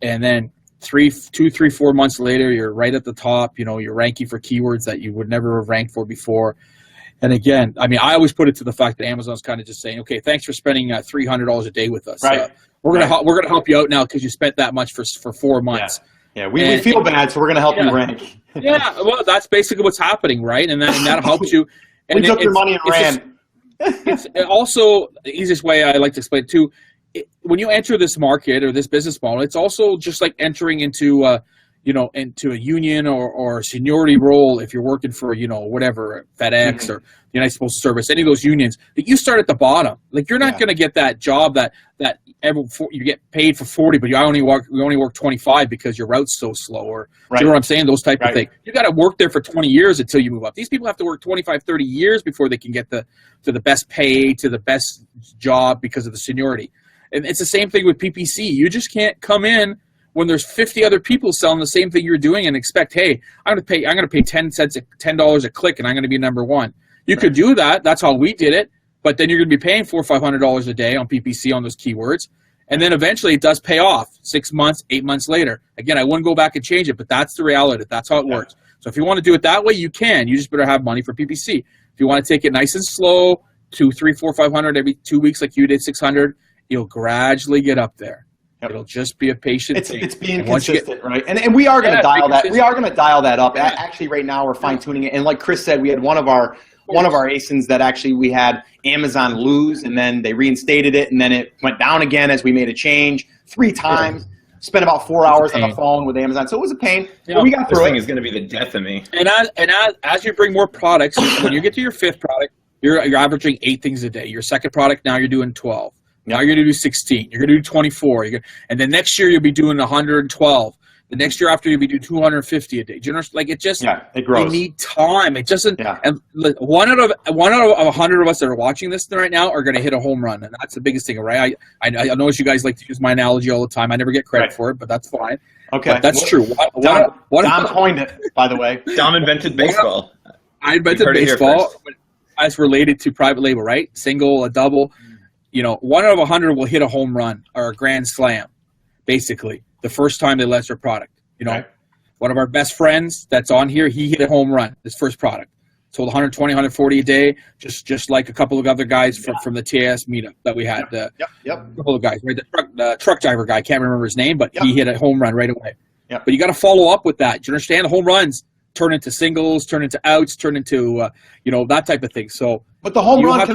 and then 2, 3, 4 months later, you're right at the top. You're ranking for keywords that you would never have ranked for before. And again, I mean, I always put it to the fact that Amazon's kind of just saying, okay, thanks for spending $300 a day with us. Right. We're gonna help you out now because you spent that much for 4 months. Yeah. We feel bad, so we're gonna help you rank. Well, that's basically what's happening, right? And that helps you. And we took your money and ran. It's also the easiest way I like to explain it too. When you enter this market or this business model, it's also just like entering into into a union or seniority role. If you're working for whatever, FedEx or the United Postal Service, any of those unions, that you start at the bottom. Like, you're not going to get that job that you get paid for 40, but you only work 25 because your route's so slow. Or do you know what I'm saying? Those type of things. You got to work there for 20 years until you move up. These people have to work 25, 30 years before they can get to the best pay, to the best job because of the seniority. And it's the same thing with PPC. You just can't come in when there's 50 other people selling the same thing you're doing and expect, hey, I'm going to pay $10 a click and I'm going to be number one. You could do that. That's how we did it. But then you're going to be paying $400 or $500 a day on PPC on those keywords. And then eventually it does pay off 6 months, 8 months later. Again, I wouldn't go back and change it, but that's the reality. That's how it works. So if you want to do it that way, you can. You just better have money for PPC. If you want to take it nice and slow, 2, 3, 4, 500 every 2 weeks like you did, 600, you'll gradually get up there. It'll just be a patient thing. It's being consistent, right? And we are going to dial that. We are going to dial that up. Actually, right now we're fine tuning it. And like Chris said, we had one of our ASINs that actually we had Amazon lose, and then they reinstated it, and then it went down again as we made a change 3 times. Spent about 4 hours on the phone with Amazon, so it was a pain. But we got through it. This thing is going to be the death of me. And as you bring more products, when you get to your 5th product, you're averaging 8 things a day. Your 2nd product, now you're doing 12. Now you're going to do 16. You're going to do 24. And then next year you'll be doing 112. The next year after you'll be doing 250 a day. Do you know, like, it just it grows. You need time. It doesn't. And one out of 100 of us that are watching this right now are going to hit a home run, and that's the biggest thing, right? I know you guys like to use my analogy all the time. I never get credit for it, but that's fine. Okay, but that's true. Dom coined it, by the way. Dom invented baseball. I invented baseball as related to private label, right? Single, a double. 1 out of 100 will hit a home run or a grand slam, basically, the first time they list their product. One of our best friends that's on here, he hit a home run, his first product. Sold 120, 140 a day, just like a couple of other guys from the TAS meetup that we had. A couple of guys, right? The truck driver guy, can't remember his name, but he hit a home run right away. But you got to follow up with that. Do you understand? The home runs turn into singles, turn into outs, turn into that type of thing. So, but the home run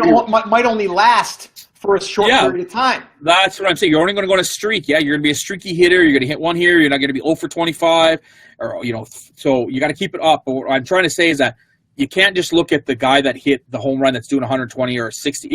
might only last for a short period of time. That's what I'm saying. You're only going to go on a streak. Yeah, you're going to be a streaky hitter. You're going to hit one here. You're not going to be 0 for 25, or So you got to keep it up. But what I'm trying to say is that you can't just look at the guy that hit the home run that's doing 120 or 60,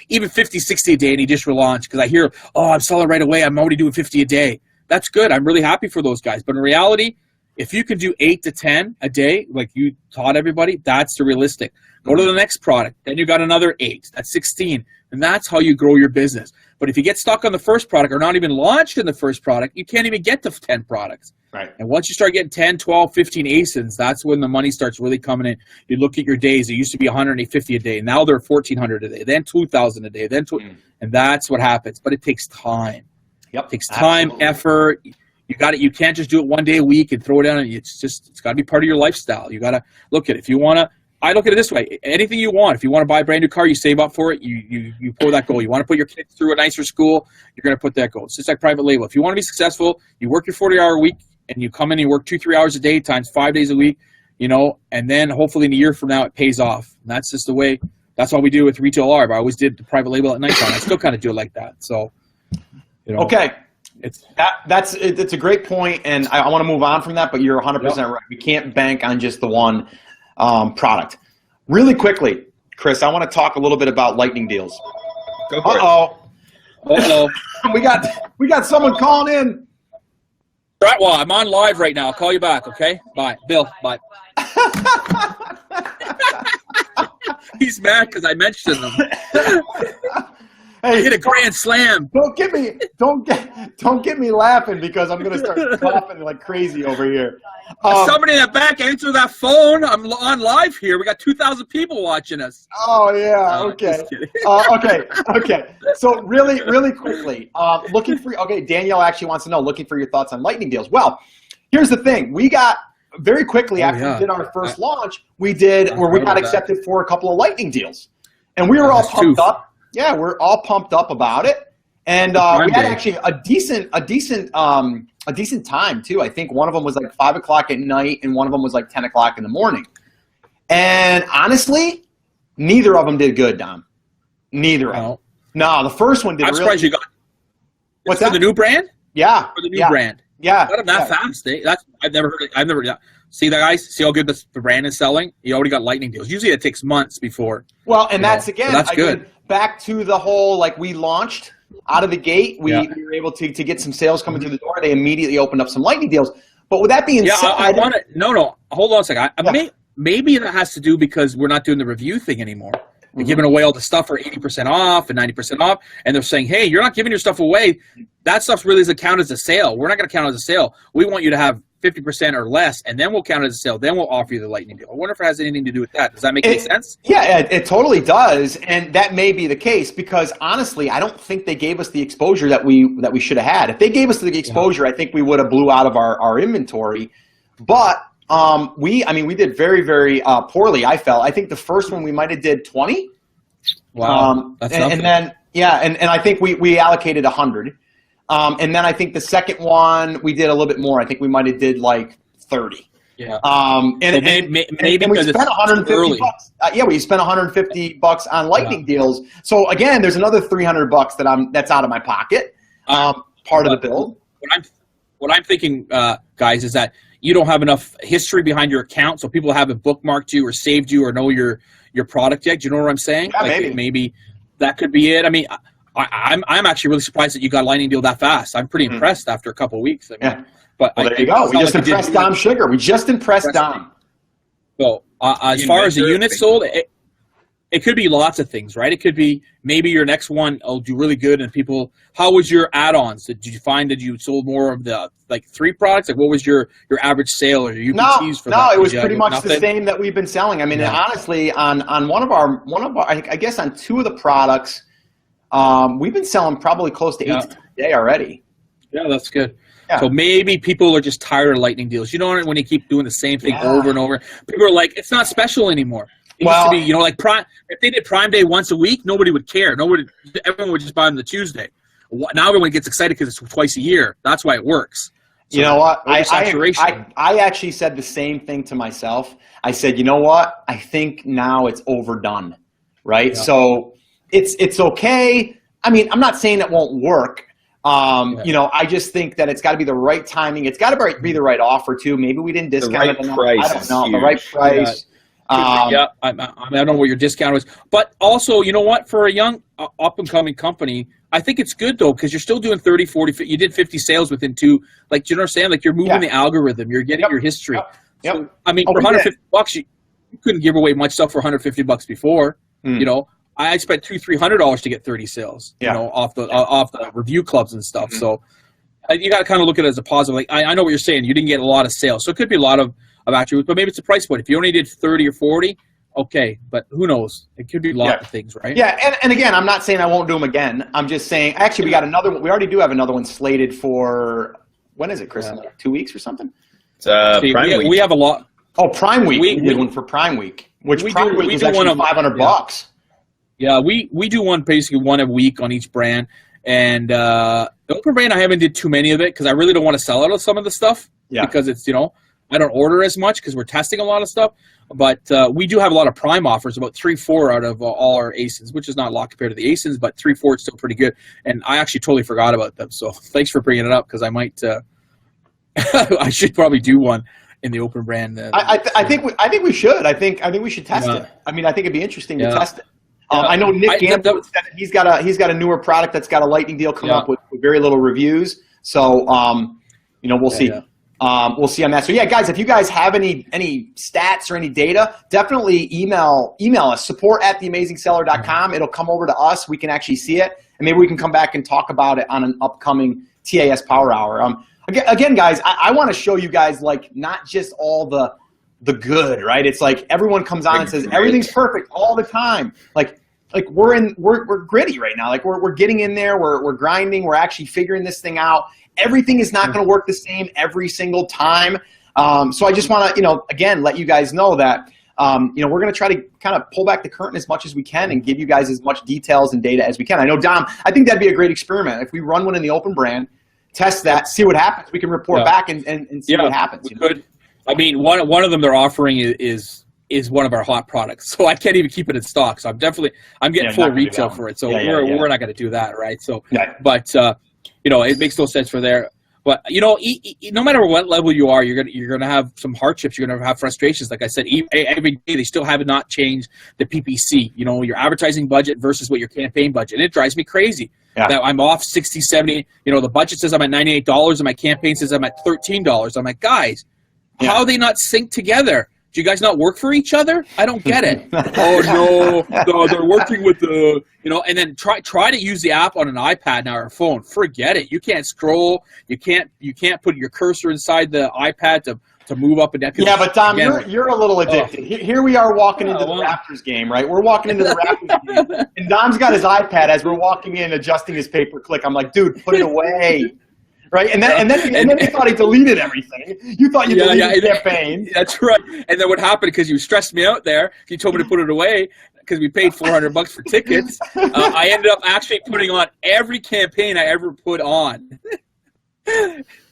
even 50, 60 a day, and he just relaunched. Because I hear, I'm selling right away. I'm already doing 50 a day. That's good. I'm really happy for those guys. But in reality, if you can do 8 to 10 a day, like you taught everybody, that's the realistic. Go to the next product. Then you got another 8. That's 16. And that's how you grow your business. But if you get stuck on the first product or not even launched in the first product, you can't even get to 10 products. Right. And once you start getting 10, 12, 15 ASINs, that's when the money starts really coming in. You look at your days. It used to be 150 a day. Now they're 1,400 a day. Then 2,000 a day. Then and that's what happens. But it takes time. Yep. It takes time, effort. You got it. You can't just do it one day a week and throw it down. It's got to be part of your lifestyle. You got to look at it. If you want to, I look at it this way. Anything you want. If you want to buy a brand new car, you save up for it. You pour that goal. You want to put your kids through a nicer school, you're going to put that goal. It's just like private label. If you want to be successful, you work your 40-hour week and you come in and you work 2-3 hours a day times 5 days a week, and then hopefully in a year from now it pays off. And that's just the way. That's what we do with Retail Arb. I always did the private label at nighttime. I still kind of do it like that. So, okay. It's a great point, and I want to move on from that, but you're 100% right. We can't bank on just the one product. Really quickly, Chris, I want to talk a little bit about lightning deals. Go for it. Uh-oh. we got someone calling in. Right, well, I'm on live right now. I'll call you back, okay? Bye. Bill, bye. He's mad because I mentioned him. Hey, hit a grand slam. Don't get me laughing because I'm gonna start laughing like crazy over here. Somebody in the back, answer that phone. I'm on live here. We got 2,000 people watching us. Oh yeah, okay. Okay. So really quickly, Danielle actually wants to know, looking for your thoughts on lightning deals. Well, here's the thing. We got very quickly after we did our first launch, we got accepted for a couple of lightning deals, and we were all pumped up. Yeah, we're all pumped up about it, and we had actually a decent time too. I think one of them was like 5 o'clock at night, and one of them was like 10 o'clock in the morning. And honestly, neither of them did good, Dom. Neither of them. No, the first one did. I'm surprised you got. What's that? For the new brand? Yeah. For the new brand. Yeah. Got them that fast. I've never heard. See that, guys? See how good the brand is selling? You already got lightning deals. Usually it takes months before. Well, and that's that's good. Back to the whole, we launched out of the gate. We were able to get some sales coming through the door. They immediately opened up some lightning deals. But with that being said, I want to. No. Hold on a second. Maybe that has to do because we're not doing the review thing anymore. We're giving away all the stuff for 80% off and 90% off, and they're saying, "Hey, you're not giving your stuff away. That stuff really doesn't count as a sale. We're not going to count it as a sale. We want you to have 50% or less, and then we'll count it as a sale. Then we'll offer you the lightning deal." I wonder if it has anything to do with that. Does that make any sense? Yeah, it totally does, and that may be the case because honestly, I don't think they gave us the exposure that we should have had. If they gave us the exposure, I think we would have blew out of our inventory. But we did very, very poorly. I felt. I think the first one we might have did 20. Wow, that's and then and I think we allocated 100. And then I think the second one we did a little bit more. I think we might have did like 30. Yeah. Maybe we spent 150 bucks. We spent 150 bucks on lightning deals. So again, there's another 300 bucks that's out of my pocket. Part of the bill. What I'm thinking, guys, is that you don't have enough history behind your account, so people haven't bookmarked you or saved you or know your product yet. Do you know what I'm saying? Yeah, maybe that could be it. I mean, I'm actually really surprised that you got a lightning deal that fast. I'm pretty impressed after a couple of weeks. But there you go. We just impressed Dom Sugar. We just impressed Dom. So as far as the units sold, it could be lots of things, right? It could be maybe your next one will do really good, and people. How was your add-ons? Did you find that you sold more of the 3 products? What was your average sale or your UPTs for that? No, it was pretty much the same that we've been selling. I mean, honestly, on one of our I guess on 2 of the products, we've been selling probably close to 8 a day already. Yeah, that's good. Yeah. So maybe people are just tired of lightning deals. You know, when you keep doing the same thing over and over, people are like, it's not special anymore. It used to be, like Prime. If they did Prime Day once a week, nobody would care. Everyone would just buy them the Tuesday. Now everyone gets excited because it's twice a year. That's why it works. So you know what? I actually said the same thing to myself. I said, you know what? I think now it's overdone, right? Yeah. So it's okay. I mean, I'm not saying it won't work. I just think that it's got to be the right timing. It's got to be the right offer too. Maybe we didn't discount it enough. I don't know. The right price. Yeah, I don't know what your discount is, but also, you know what? For a young up-and-coming company, I think it's good though, because you're still doing 30, 40. You did 50 sales within 2. Like, do you understand? Like, you're moving the algorithm. You're getting your history. Yep. So, I mean, for $150, you couldn't give away much stuff for $150 before. You know, I spent $200-$300 to get 30 sales. You know, off the review clubs and stuff. So you got to kind of look at it as a positive. Like, I know what you're saying. You didn't get a lot of sales, so it could be a lot of attributes, but maybe it's a price point. If you only did 30 or 40, okay, but who knows? It could be a lot of things, right? Yeah, and again, I'm not saying I won't do them again. I'm just saying, actually, we got another one. We already do have another one slated for, when is it, Chris? Like 2 weeks or something? It's Prime Week. We have a lot. Oh, Prime Week. We did one for Prime Week, which Prime Week was actually $500. Yeah, we do one, basically one a week on each brand. And the open brand, I haven't did too many of it because I really don't want to sell out of some of the stuff because it's, you know, I don't order as much because we're testing a lot of stuff, but we do have a lot of Prime offers, about 3-4 out of all our ASINs, which is not a lot compared to the ASINs, but 3-4 is still pretty good. And I actually totally forgot about them, so thanks for bringing it up because I might, I should probably do one in the open brand. I think we should. I think we should test it. I mean, I think it'd be interesting to test it. I know Nick Gamble said he's got a newer product that's got a lightning deal coming up with very little reviews. So you know, we'll see. We'll see on that. So yeah, guys, if you guys have any stats or any data, definitely email us, support@theamazingseller.com. It'll come over to us. We can actually see it, and maybe we can come back and talk about it on an upcoming TAS Power Hour. Again, guys, I want to show you guys, like, not just all the good, right? It's like everyone comes on and says everything's perfect all the time. Like we're gritty right now. Like we're getting in there, we're grinding, we're actually figuring this thing out. Everything is not going to work the same every single time. So I just want to, you know, again, let you guys know that, you know, we're going to try to kind of pull back the curtain as much as we can and give you guys as much details and data as we can. I know, Dom, I think that'd be a great experiment. If we run one in the open brand, test that, see what happens. We can report back and see what happens. We could. I mean, one of them they're offering is one of our hot products, so I can't even keep it in stock. So I'm getting full retail for it. So we're not going to do that, right? So, but you know, it makes no sense for there. But you know, no matter what level you are, you're gonna have some hardships. You're gonna have frustrations. Like I said, every day they still have not changed the PPC. You know, your advertising budget versus what your campaign budget. And it drives me crazy. That I'm off 60, 70. You know, the budget says I'm at $98 and my campaign says I'm at $13. I'm like, guys, how are they not synced together? Do you guys not work for each other? I don't get it. Oh no, they're working with the, you know, and then try to use the app on an iPad now or a phone. Forget it. You can't scroll. You can't put your cursor inside the iPad to move up and down. Yeah, but Dom, you're a little addicted. Here we are walking into the Raptors game, right? We're walking into the Raptors game, and Dom's got his iPad as we're walking in, adjusting his pay-per-click. I'm like, dude, put it away. Right, and then you thought he deleted everything. You thought you deleted the campaign. That's right. And then what happened, because you stressed me out there, you told me to put it away because we paid $400 for tickets. I ended up actually putting on every campaign I ever put on.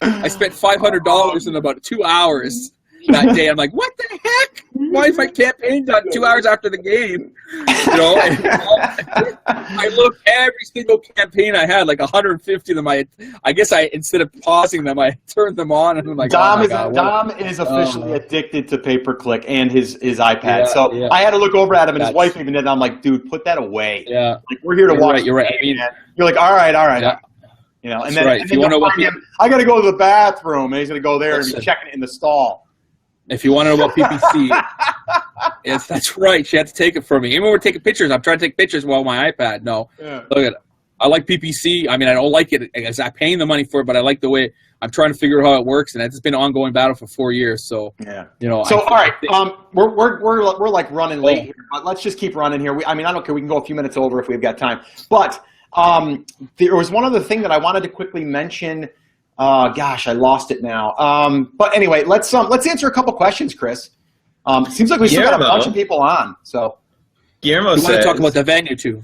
I spent $500 in about 2 hours that day. I'm like, what the heck? Why is my campaign done 2 hours after the game? You know, I looked every single campaign I had, like 150 of them. I guess instead of pausing them, I turned them on, and I'm like, Dom is officially addicted to pay-per-click and his iPad. I had to look over at him, and his wife even did. And I'm like, dude, put that away. Yeah, like we're here to watch. Right, you're right. You're like, all right. Yeah. You know, and then you want to find him. I got to go to the bathroom, and he's going to go there and be checking it in the stall. If you want to know about PPC, yes, that's right. She had to take it for me. Even when we're taking pictures, I'm trying to take pictures while my iPad. No, look at it. I like PPC. I mean, I don't like it as I'm paying the money for it, but I like the way I'm trying to figure out how it works, and it's been an ongoing battle for 4 years. So you know. So all right, we're like running late here, but let's just keep running here. I mean, I don't care. We can go a few minutes over if we've got time. But there was one other thing that I wanted to quickly mention. Gosh, I lost it now. But anyway, let's answer a couple questions, Chris. It seems like we still got a bunch of people on. So Guillermo says, want to talk about the venue too.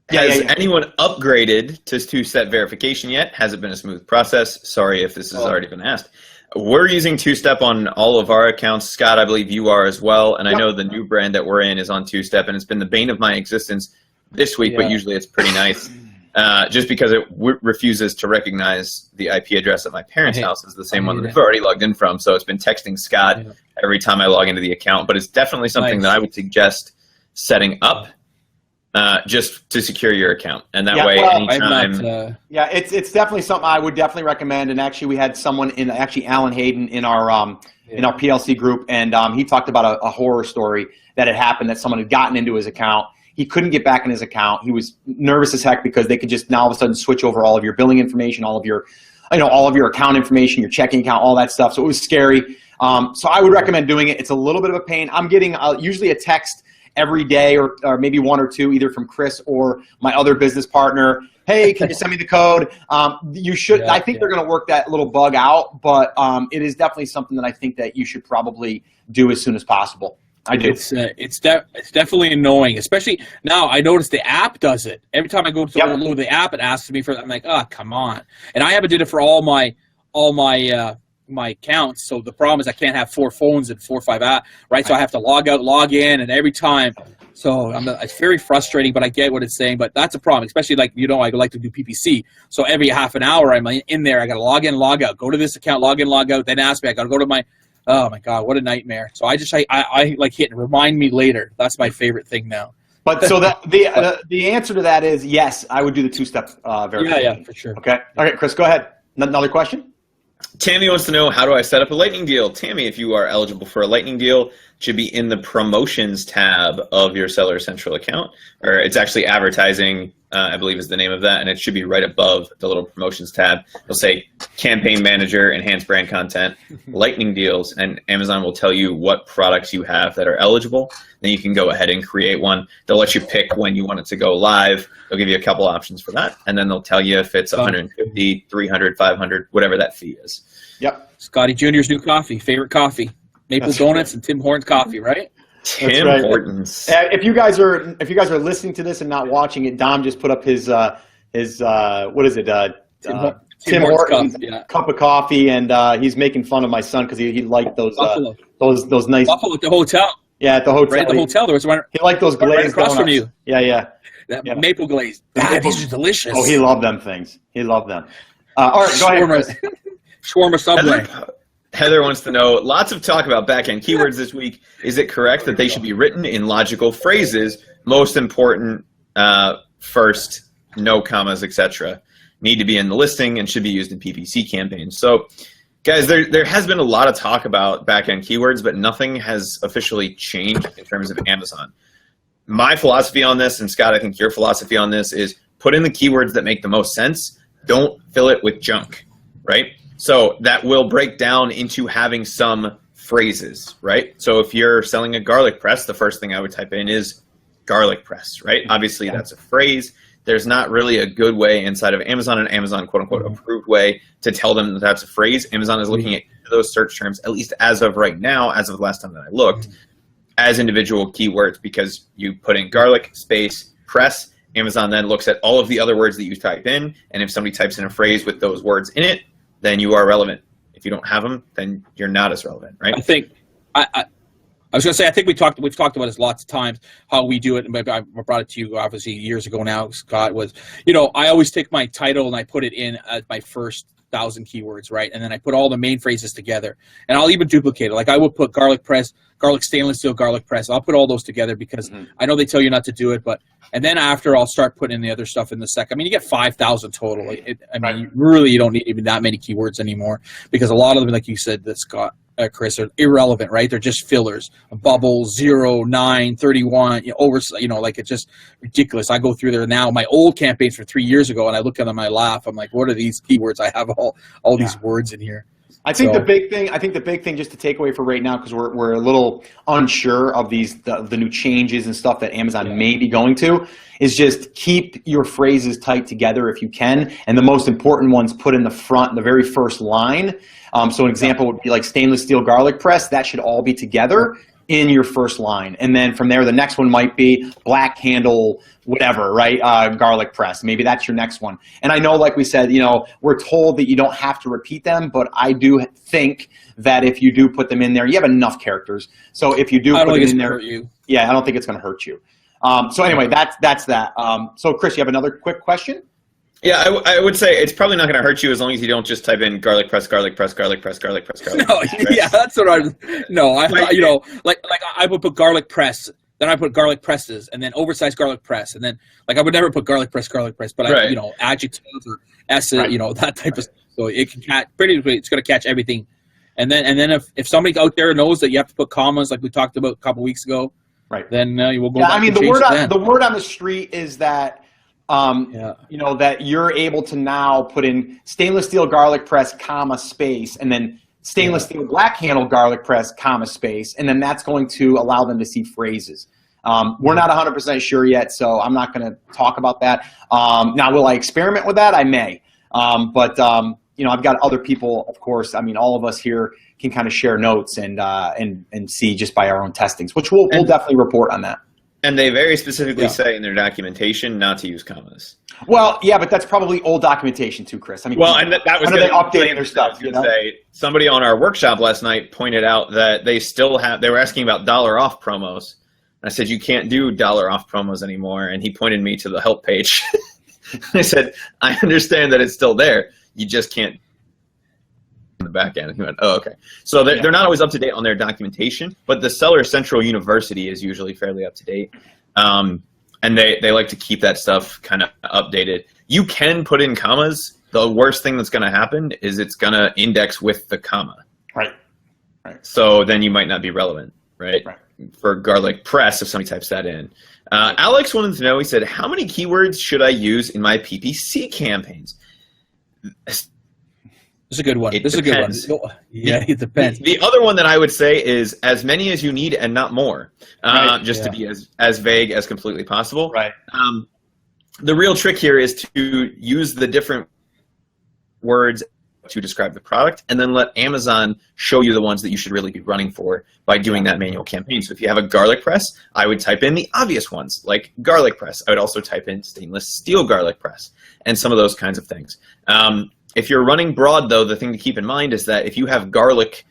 Has anyone upgraded to two-step verification yet? Has it been a smooth process? Sorry if this has already been asked. We're using two-step on all of our accounts. Scott, I believe you are as well. And I know the new brand that we're in is on two-step, and it's been the bane of my existence this week, but usually it's pretty nice. just because it refuses to recognize the IP address at my parents' house is the same one that I've already logged in from. So it's been texting Scott every time I log into the account. But it's definitely something that I would suggest setting up just to secure your account. And that way, anytime. It's definitely something I would definitely recommend. And actually, we had someone Alan Hayden in our PLC group, and he talked about a horror story that had happened, that someone had gotten into his account. He couldn't get back in his account. He was nervous as heck because they could just now all of a sudden switch over all of your billing information, all of your account information, your checking account, all that stuff. So it was scary. So I would recommend doing it. It's a little bit of a pain. I'm getting usually a text every day or maybe one or two, either from Chris or my other business partner. Hey, can you send me the code? You should. I think they're going to work that little bug out, but it is definitely something that I think that you should probably do as soon as possible. I do. It's definitely annoying, especially now. I notice the app does it every time I go to download the app. It asks me for. I'm like, oh, come on! And I haven't did it for all my accounts. So the problem is I can't have 4 phones and 4 or 5 apps, right? So I have to log out, log in, and every time. So it's very frustrating, but I get what it's saying. But that's a problem, especially I like to do PPC. So every half an hour I'm in there. I got to log in, log out, go to this account, log in, log out. Then ask me. I got to go to my. Oh my God, what a nightmare! So I like hit remind me later. That's my favorite thing now. But so the answer to that is yes, I would do the 2-step verification. Yeah, for sure. Okay. All right, Chris, go ahead. Another question? Tammy wants to know, how do I set up a lightning deal? Tammy, if you are eligible for a lightning deal, it should be in the promotions tab of your Seller Central account, or it's actually advertising, I believe is the name of that, and it should be right above the little promotions tab. It'll say campaign manager, enhanced brand content, lightning deals, and Amazon will tell you what products you have that are eligible. Then you can go ahead and create one. They'll let you pick when you want it to go live. They'll give you a couple options for that, and then they'll tell you if it's 150, 300, 500, whatever that fee is. Yep. Scotty Jr.'s new coffee, favorite coffie. Maple Donuts and Tim Hortons coffee, right? Tim Hortons. If you guys are listening to this and not watching it, Dom just put up his what is it? Tim Hortons cup of coffee, and he's making fun of my son because he liked those nice Buffalo at the hotel. Yeah, at the hotel. Right at the hotel, there was one. He liked those glazed right across donuts. from you. Yeah. Maple glaze. These are delicious. Oh, he loved them things. He loved them. All right, go ahead, Chris. Shawarma Subway. Heather wants to know, lots of talk about back-end keywords this week. Is it correct that they should be written in logical phrases? Most important, first, no commas, etc. Need to be in the listing and should be used in PPC campaigns. So, guys, there has been a lot of talk about back-end keywords, but nothing has officially changed in terms of Amazon. My philosophy on this, and Scott, I think your philosophy on this, is put in the keywords that make the most sense. Don't fill it with junk, right? So that will break down into having some phrases, right? So if you're selling a garlic press, the first thing I would type in is garlic press, right? Obviously, that's a phrase. There's not really a good way inside of Amazon, an Amazon quote-unquote approved way to tell them that that's a phrase. Amazon is looking at those search terms, at least as of right now, as of the last time that I looked, as individual keywords, because you put in garlic space press. Amazon then looks at all of the other words that you type in, and if somebody types in a phrase with those words in it, then you are relevant. If you don't have them, then you're not as relevant, right? I think I was going to say, I think we've talked about this lots of times, how we do it. And I brought it to you obviously years ago now, Scott, was, I always take my title and I put it in as my first 1,000 keywords, right? And then I put all the main phrases together, and I'll even duplicate it. Like I would put garlic press, garlic stainless steel, garlic press. I'll put all those together because I know they tell you not to do it, and then after I'll start putting in the other stuff in the second. I mean, you get 5,000 total. Really, you don't need even that many keywords anymore, because a lot of them, like you said, that Scott, Chris, are irrelevant, right? They're just fillers. A bubble, 0, 9, 31, like it's just ridiculous. I go through there now, my old campaigns from 3 years ago, and I look at them, I laugh. I'm like, what are these keywords? I have all these words in here. I think the big thing just to take away for right now, because we're a little unsure of the new changes and stuff that Amazon may be going to, is just keep your phrases tight together if you can, and the most important ones put in the front, the very first line. So an example would be like stainless steel garlic press. That should all be together in your first line, and then from there the next one might be black handle whatever, right? Garlic press, maybe that's your next one. And I know, like we said, we're told that you don't have to repeat them, but I do think that if you do put them in there, you have enough characters. So if you do put them in there, I don't think it's going to hurt you. So anyway, that's that. So Chris, you have another quick question? Yeah, I would say it's probably not going to hurt you as long as you don't just type in garlic press, garlic press, garlic press, garlic press, garlic No, press. yeah, that's what I would put garlic press, then I put garlic presses, and then oversized garlic press, and then I would never put garlic press, but Right. Adjectives or S's, that type of stuff. So it can catch it's going to catch everything. And then if somebody out there knows that you have to put commas like we talked about a couple weeks ago, right? Then you will go. Yeah, back I mean and the word on the street is that that you're able to now put in stainless steel garlic press, comma, space, and then stainless steel black handle garlic press, comma, space, and then that's going to allow them to see phrases. We're not 100% sure yet, so I'm not going to talk about that. Now, will I experiment with that? I may. But I've got other people, of course. I mean, all of us here can kind of share notes and see just by our own testings, which we'll definitely report on that. And they very specifically say in their documentation not to use commas. Well, yeah, but that's probably old documentation too, Chris. I mean, and that was when are they updating their stuff? Say, somebody on our workshop last night pointed out that they were asking about dollar off promos. And I said, you can't do dollar off promos anymore. And he pointed me to the help page. I said, I understand that it's still there. You just can't in the back end. And he went, oh, okay. So they're not always up to date on their documentation, but the Seller Central University is usually fairly up to date. And they like to keep that stuff kind of updated. You can put in commas. The worst thing that's going to happen is it's going to index with the comma. Right. So then you might not be relevant, right? For garlic press if somebody types that in. Alex wanted to know, he said, how many keywords should I use in my PPC campaigns? This is a good one. It depends. Yeah, it depends. The other one that I would say is as many as you need and not more, to be as vague as completely possible. Right. The real trick here is to use the different words to describe the product, and then let Amazon show you the ones that you should really be running for by doing that manual campaign. So if you have a garlic press, I would type in the obvious ones, like garlic press. I would also type in stainless steel garlic press, and some of those kinds of things. If you're running broad, though, the thing to keep in mind is that if you have garlic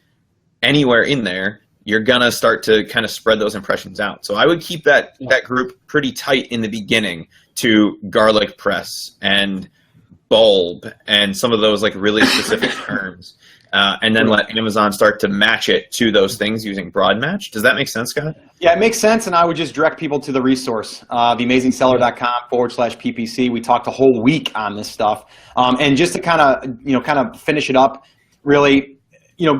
anywhere in there, you're going to start to kind of spread those impressions out. So I would keep that group pretty tight in the beginning to garlic press and bulb and some of those like really specific terms, and then let Amazon start to match it to those things using broad match. Does that make sense, Scott? Yeah, it makes sense, and I would just direct people to the resource, theamazingseller.com/PPC. We talked a whole week on this stuff, and just to kind of finish it up, really,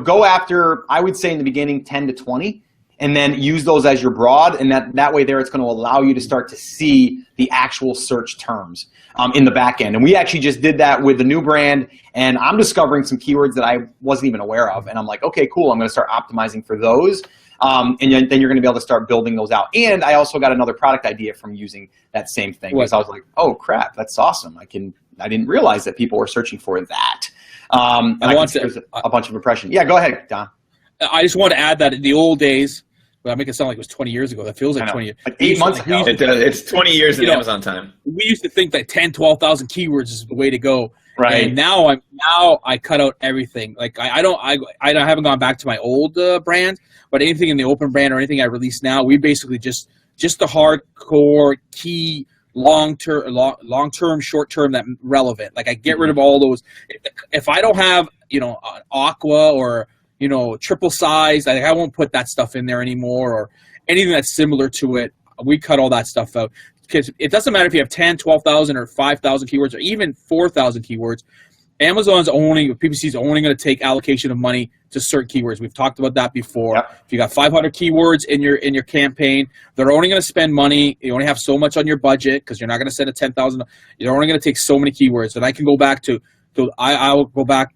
go after, I would say in the beginning 10 to 20. And then use those as your broad, and that way there it's going to allow you to start to see the actual search terms in the back end. And we actually just did that with the new brand, and I'm discovering some keywords that I wasn't even aware of. And I'm like, okay, cool, I'm going to start optimizing for those. And then you're going to be able to start building those out. And I also got another product idea from using that same thing, because I was like, oh crap, that's awesome. I didn't realize that people were searching for that. There's a bunch of impressions. Yeah, go ahead, Don. I just want to add that in the old days, well, I make it sound like it was 20 years ago. That feels like 20 years. Like 8 months ago. It's 20 years in Amazon time. We used to think that 10, 12,000 keywords is the way to go. Right. And now I cut out everything. Like I haven't gone back to my old brand, but anything in the open brand or anything I release now, we basically just the hardcore key long-term, short-term that relevant. Like I get rid of all those. If I don't have an aqua or triple size, I won't put that stuff in there anymore, or anything that's similar to it. We cut all that stuff out, because it doesn't matter if you have 10, 12,000 or 5,000 keywords or even 4,000 keywords. PPC is only going to take allocation of money to certain keywords. We've talked about that before. Yep. If you got 500 keywords in your campaign, they're only going to spend money. You only have so much on your budget, because you're not going to set a 10,000. You're only going to take so many keywords. And I can go back I will go back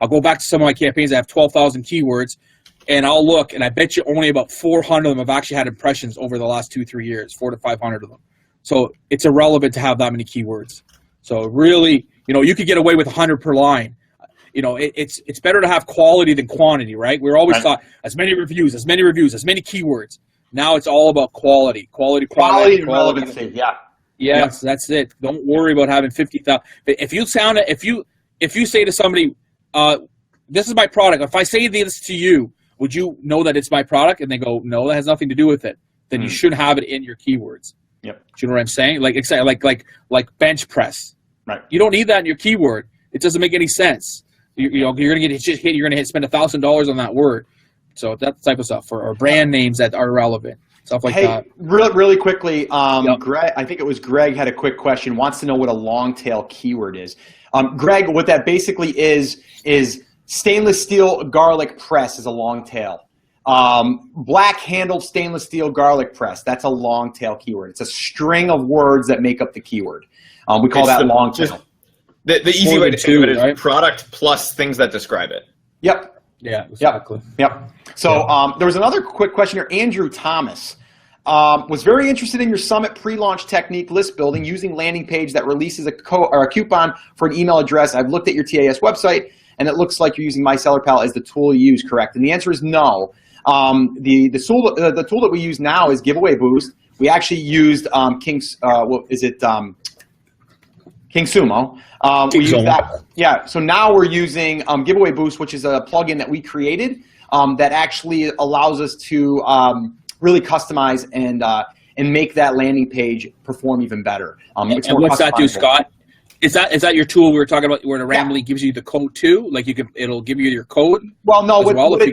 I'll go back to some of my campaigns that have 12,000 keywords, and I'll look, and I bet you only about 400 of them have actually had impressions over the last 2-3 years, 400 to 500 of them. So it's irrelevant to have that many keywords. So really, you could get away with 100 per line. It's better to have quality than quantity, right? We're always thought as many reviews, as many keywords. Now it's all about quality and relevancy. Yeah. Yes, that's it. Don't worry about having 50,000. If you say to somebody, this is my product. If I say this to you, would you know that it's my product? And they go, no, that has nothing to do with it. Then you should have it in your keywords. Yep. Do you know what I'm saying? Like bench press. Right. You don't need that in your keyword. It doesn't make any sense. You're going to get hit. You're going to spend $1,000 on that word. So that type of stuff, or brand names that are relevant, stuff like that. Really quickly, Yep. Greg, I think it was Greg had a quick question. Wants to know what a long tail keyword is. Greg, what that basically is stainless steel garlic press is a long tail. Black handled stainless steel garlic press. That's a long tail keyword. It's a string of words that make up the keyword. We call that long tail. The easy way to think of it is product plus things that describe it. Yep. Yeah, exactly. Yep. So there was another quick question here. Andrew Thomas was very interested in your summit pre-launch technique list building using landing page that releases a coupon for an email address. I've looked at your TAS website, and it looks like you're using My Seller Pal as the tool you use, correct? And the answer is no. The tool that we use now is Giveaway Boost. We actually used King Sumo. We use that. Yeah. So now we're using Giveaway Boost, which is a plugin that we created that actually allows us to really customize and make that landing page perform even better. And what's that do, Scott? Is that your tool we were talking about, where it randomly gives you the code too? Like it'll give you your code. Well, no. What the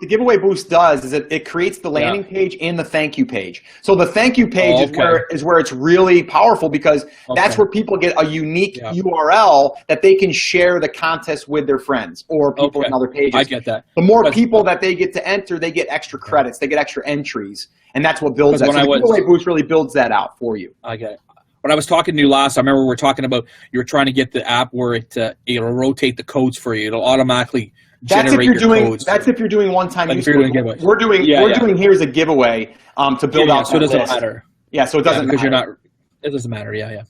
giveaway boost does is it creates the landing page and the thank you page. So the thank you page is where it's really powerful, because that's where people get a unique URL that they can share the contest with their friends or people in other pages. I get that. The more people that they get to enter, they get extra credits. They get extra entries, and that's what builds that. So the giveaway boost really builds that out for you. I get it. When I was talking to you last, I remember we were talking about you were trying to get the app where it'll rotate the codes for you. It'll automatically generate your codes. That's if you're doing one-time use. Giveaways. We're doing here as a giveaway to build out. So it doesn't matter. Yeah, so it doesn't matter. It doesn't matter. Yeah.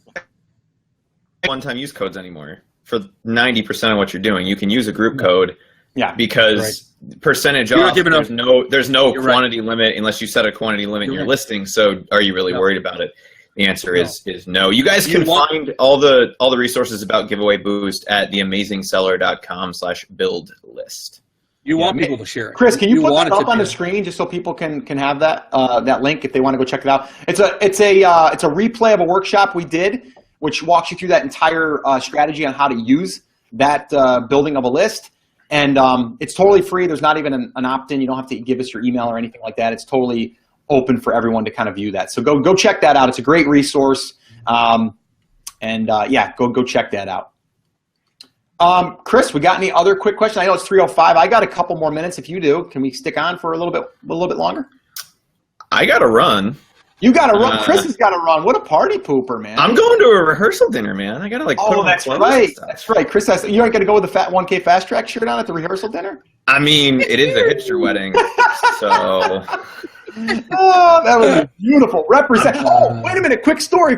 One-time use codes anymore for 90% of what you're doing. You can use a group code. Yeah. Because percentage off. There's no quantity limit unless you set a quantity limit in your listing. So are you really worried about it? The answer is no. You guys can find all the resources about Giveaway Boost at theamazingseller.com/build list. You want people to share it. Chris, can you put that up on the screen just so people can have that that link if they want to go check it out? It's a replay of a workshop we did, which walks you through that entire strategy on how to use that building of a list. And it's totally free. There's not even an opt-in. You don't have to give us your email or anything like that. It's totally open for everyone to kind of view that. So go check that out. It's a great resource. Go check that out. Chris, we got any other quick questions? I know it's 3:05. I got a couple more minutes if you do. Can we stick on for a little bit longer? I got to run. You got to run. Chris has got to run. What a party pooper, man. I'm going to a rehearsal dinner, man. I got to put on that's right. That's right. Chris has, you aren't going to go with the 1K Fast Track shirt on at the rehearsal dinner? I mean, it is a hipster wedding, so... Oh, that was beautiful. Represent. Oh, wait a minute. Quick story.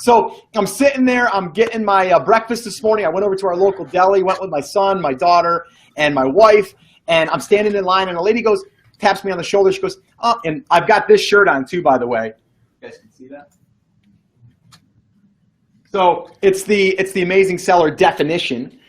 So I'm sitting there. I'm getting my breakfast this morning. I went over to our local deli, went with my son, my daughter, and my wife, and I'm standing in line, and a lady taps me on the shoulder. She goes, oh, and I've got this shirt on too, by the way. You guys can see that? So it's the Amazing Seller definition.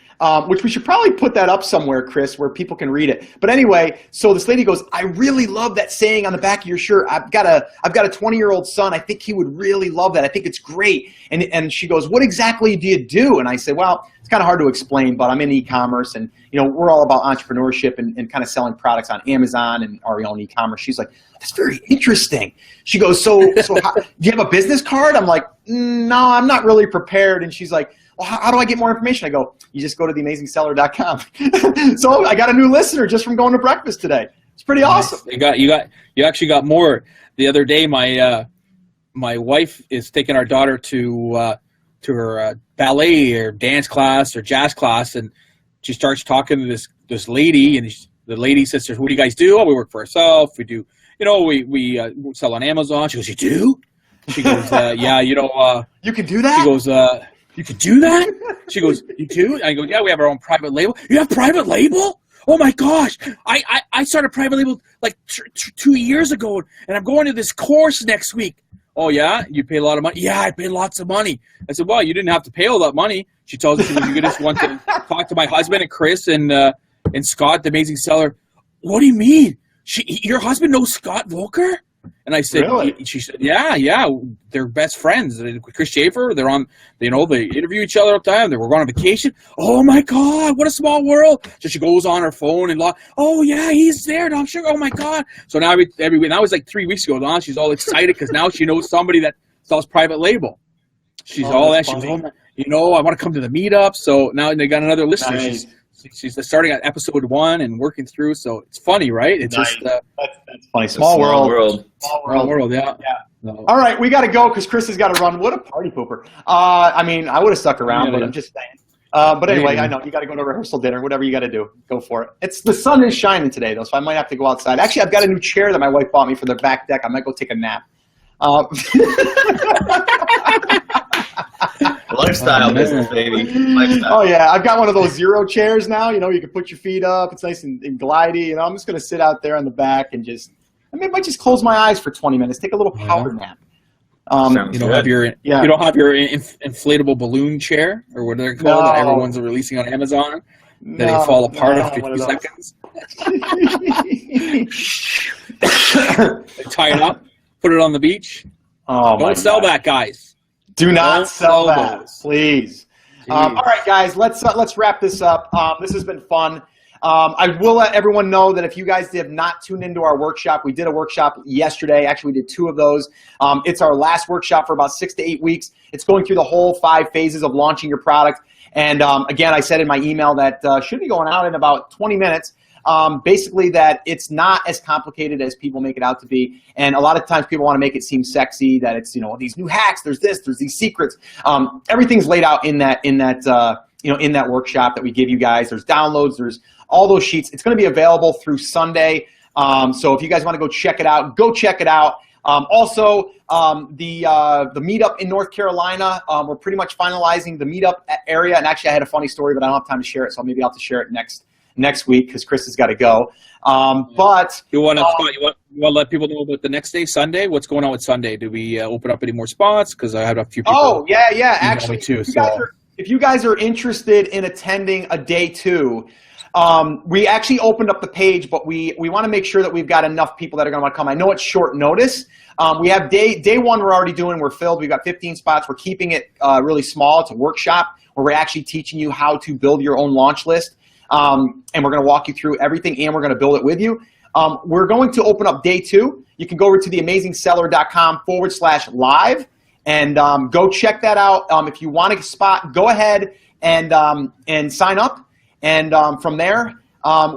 Which we should probably put that up somewhere, Chris, where people can read it. But anyway, so this lady goes, I really love that saying on the back of your shirt. I've got a 20-year-old son. I think he would really love that. I think it's great. And she goes, what exactly do you do? And I said, well, it's kind of hard to explain, but I'm in e-commerce, and we're all about entrepreneurship and kind of selling products on Amazon and our own e-commerce. She's like, that's very interesting. She goes, so how, do you have a business card? I'm like, no, I'm not really prepared. And she's like, well, how do I get more information? I go, you just go to theamazingseller.com. So I got a new listener just from going to breakfast today. It's pretty awesome. You actually got more. The other day, my wife is taking our daughter to her ballet or dance class or jazz class, and she starts talking to this lady, and the lady says, "What do you guys do?" "Oh, we work for ourselves. We do, we sell on Amazon." She goes, "You do?" She goes, "Yeah, you can do that." She goes, "You can do that?" She goes, "You do?" I go, "Yeah, we have our own private label." "You have private label?" "Oh my gosh, I started private label like 2 years ago, and I'm going to this course next week." "Oh yeah, you pay a lot of money?" "Yeah, I pay lots of money." I said, "Well, you didn't have to pay all that money." She tells me, "You just want to talk to my husband and Chris and Scott, the Amazing Seller." "What do you mean? Your husband knows Scott Voelker?" And I said, Really? she said, yeah, they're best friends. Chris Shaffer, they're on, they interview each other all the time. They were going on vacation. Oh my God, what a small world. So she goes on her phone and, oh yeah, he's there. I'm sure. Oh my God. So now every week, that was like 3 weeks ago. Now she's all excited because now she knows somebody that sells private label. She's all that. She's, I want to come to the meetup. So now they got another listener. Nice. She's starting at episode 1 and working through. So it's funny, right? It's nice. just that's funny. Small world. Small world. Yeah. No. All right, we got to go because Chris has got to run. What a party pooper. I would have stuck around, but I'm just saying. But anyway, I know you got to go to rehearsal dinner. Whatever you got to do, go for it. The sun is shining today though, so I might have to go outside. Actually, I've got a new chair that my wife bought me for the back deck. I might go take a nap. Lifestyle business, baby. Lifestyle. Oh yeah, I've got one of those zero chairs now. You can put your feet up. It's nice and glidey. I'm just gonna sit out there on the back and I might just close my eyes for 20 minutes, take a little power nap. You don't have your inflatable balloon chair, or what they're called, that everyone's releasing on Amazon. That they fall apart after 2 seconds. They tie it up, put it on the beach. Oh, don't sell that, guys. Do not sell that, please. All right, guys, let's wrap this up. This has been fun. I will let everyone know that if you guys have not tuned into our workshop, we did a workshop yesterday. Actually, we did 2 of those. It's our last workshop for about 6 to 8 weeks. It's going through the whole 5 phases of launching your product. And again, I said in my email that should be going out in about 20 minutes. Basically that it's not as complicated as people make it out to be. And a lot of times people want to make it seem sexy, that it's, these new hacks, there's these secrets. Everything's laid out in that workshop that we give you guys. There's downloads, there's all those sheets. It's going to be available through Sunday. So if you guys want to go check it out, go check it out. Also, the meetup in North Carolina, we're pretty much finalizing the meetup area. And actually I had a funny story, but I don't have time to share it. So maybe I'll have to share it next week because Chris has got to go. But you want to let people know about the next day, Sunday? What's going on with Sunday? Do we open up any more spots? Because I have a few people. Oh yeah. Actually, too. If you guys are interested in attending a day 2, we actually opened up the page, but we want to make sure that we've got enough people that are going to want to come. I know it's short notice. We have day 1 we're already doing. We're filled. We've got 15 spots. We're keeping it really small. It's a workshop where we're actually teaching you how to build your own launch list. And we're going to walk you through everything, and we're going to build it with you. We're going to open up day 2. You can go over to theamazingseller.com/live and go check that out. If you want a spot, go ahead and sign up. And from there,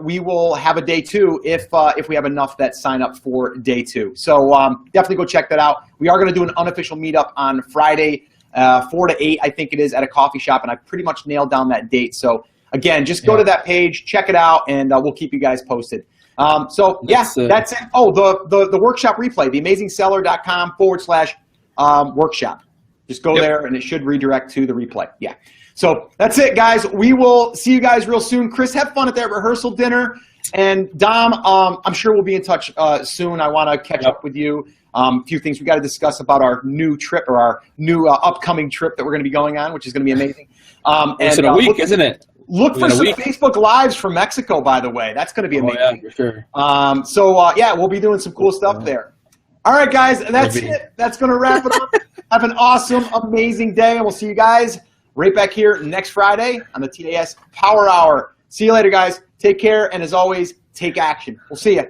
we will have a day 2 if we have enough that sign up for day 2. So definitely go check that out. We are going to do an unofficial meetup on Friday, 4 to 8, I think it is, at a coffee shop, and I pretty much nailed down that date. So again, just go to that page, check it out, and we'll keep you guys posted. That's it. Oh, the workshop replay, theamazingseller.com/workshop. Just go there, and it should redirect to the replay. Yeah. So that's it, guys. We will see you guys real soon. Chris, have fun at that rehearsal dinner. And Dom, I'm sure we'll be in touch soon. I want to catch up with you. A few things we got to discuss about our new trip, or our new upcoming trip that we're going to be going on, which is going to be amazing. It's in a week, isn't it? Look for some Facebook Lives from Mexico, by the way. That's going to be amazing. Oh, yeah, for sure. We'll be doing some cool stuff there. All right, guys, that's it. That's going to wrap it up. Have an awesome, amazing day, and we'll see you guys right back here next Friday on the TAS Power Hour. See you later, guys. Take care, and as always, take action. We'll see you.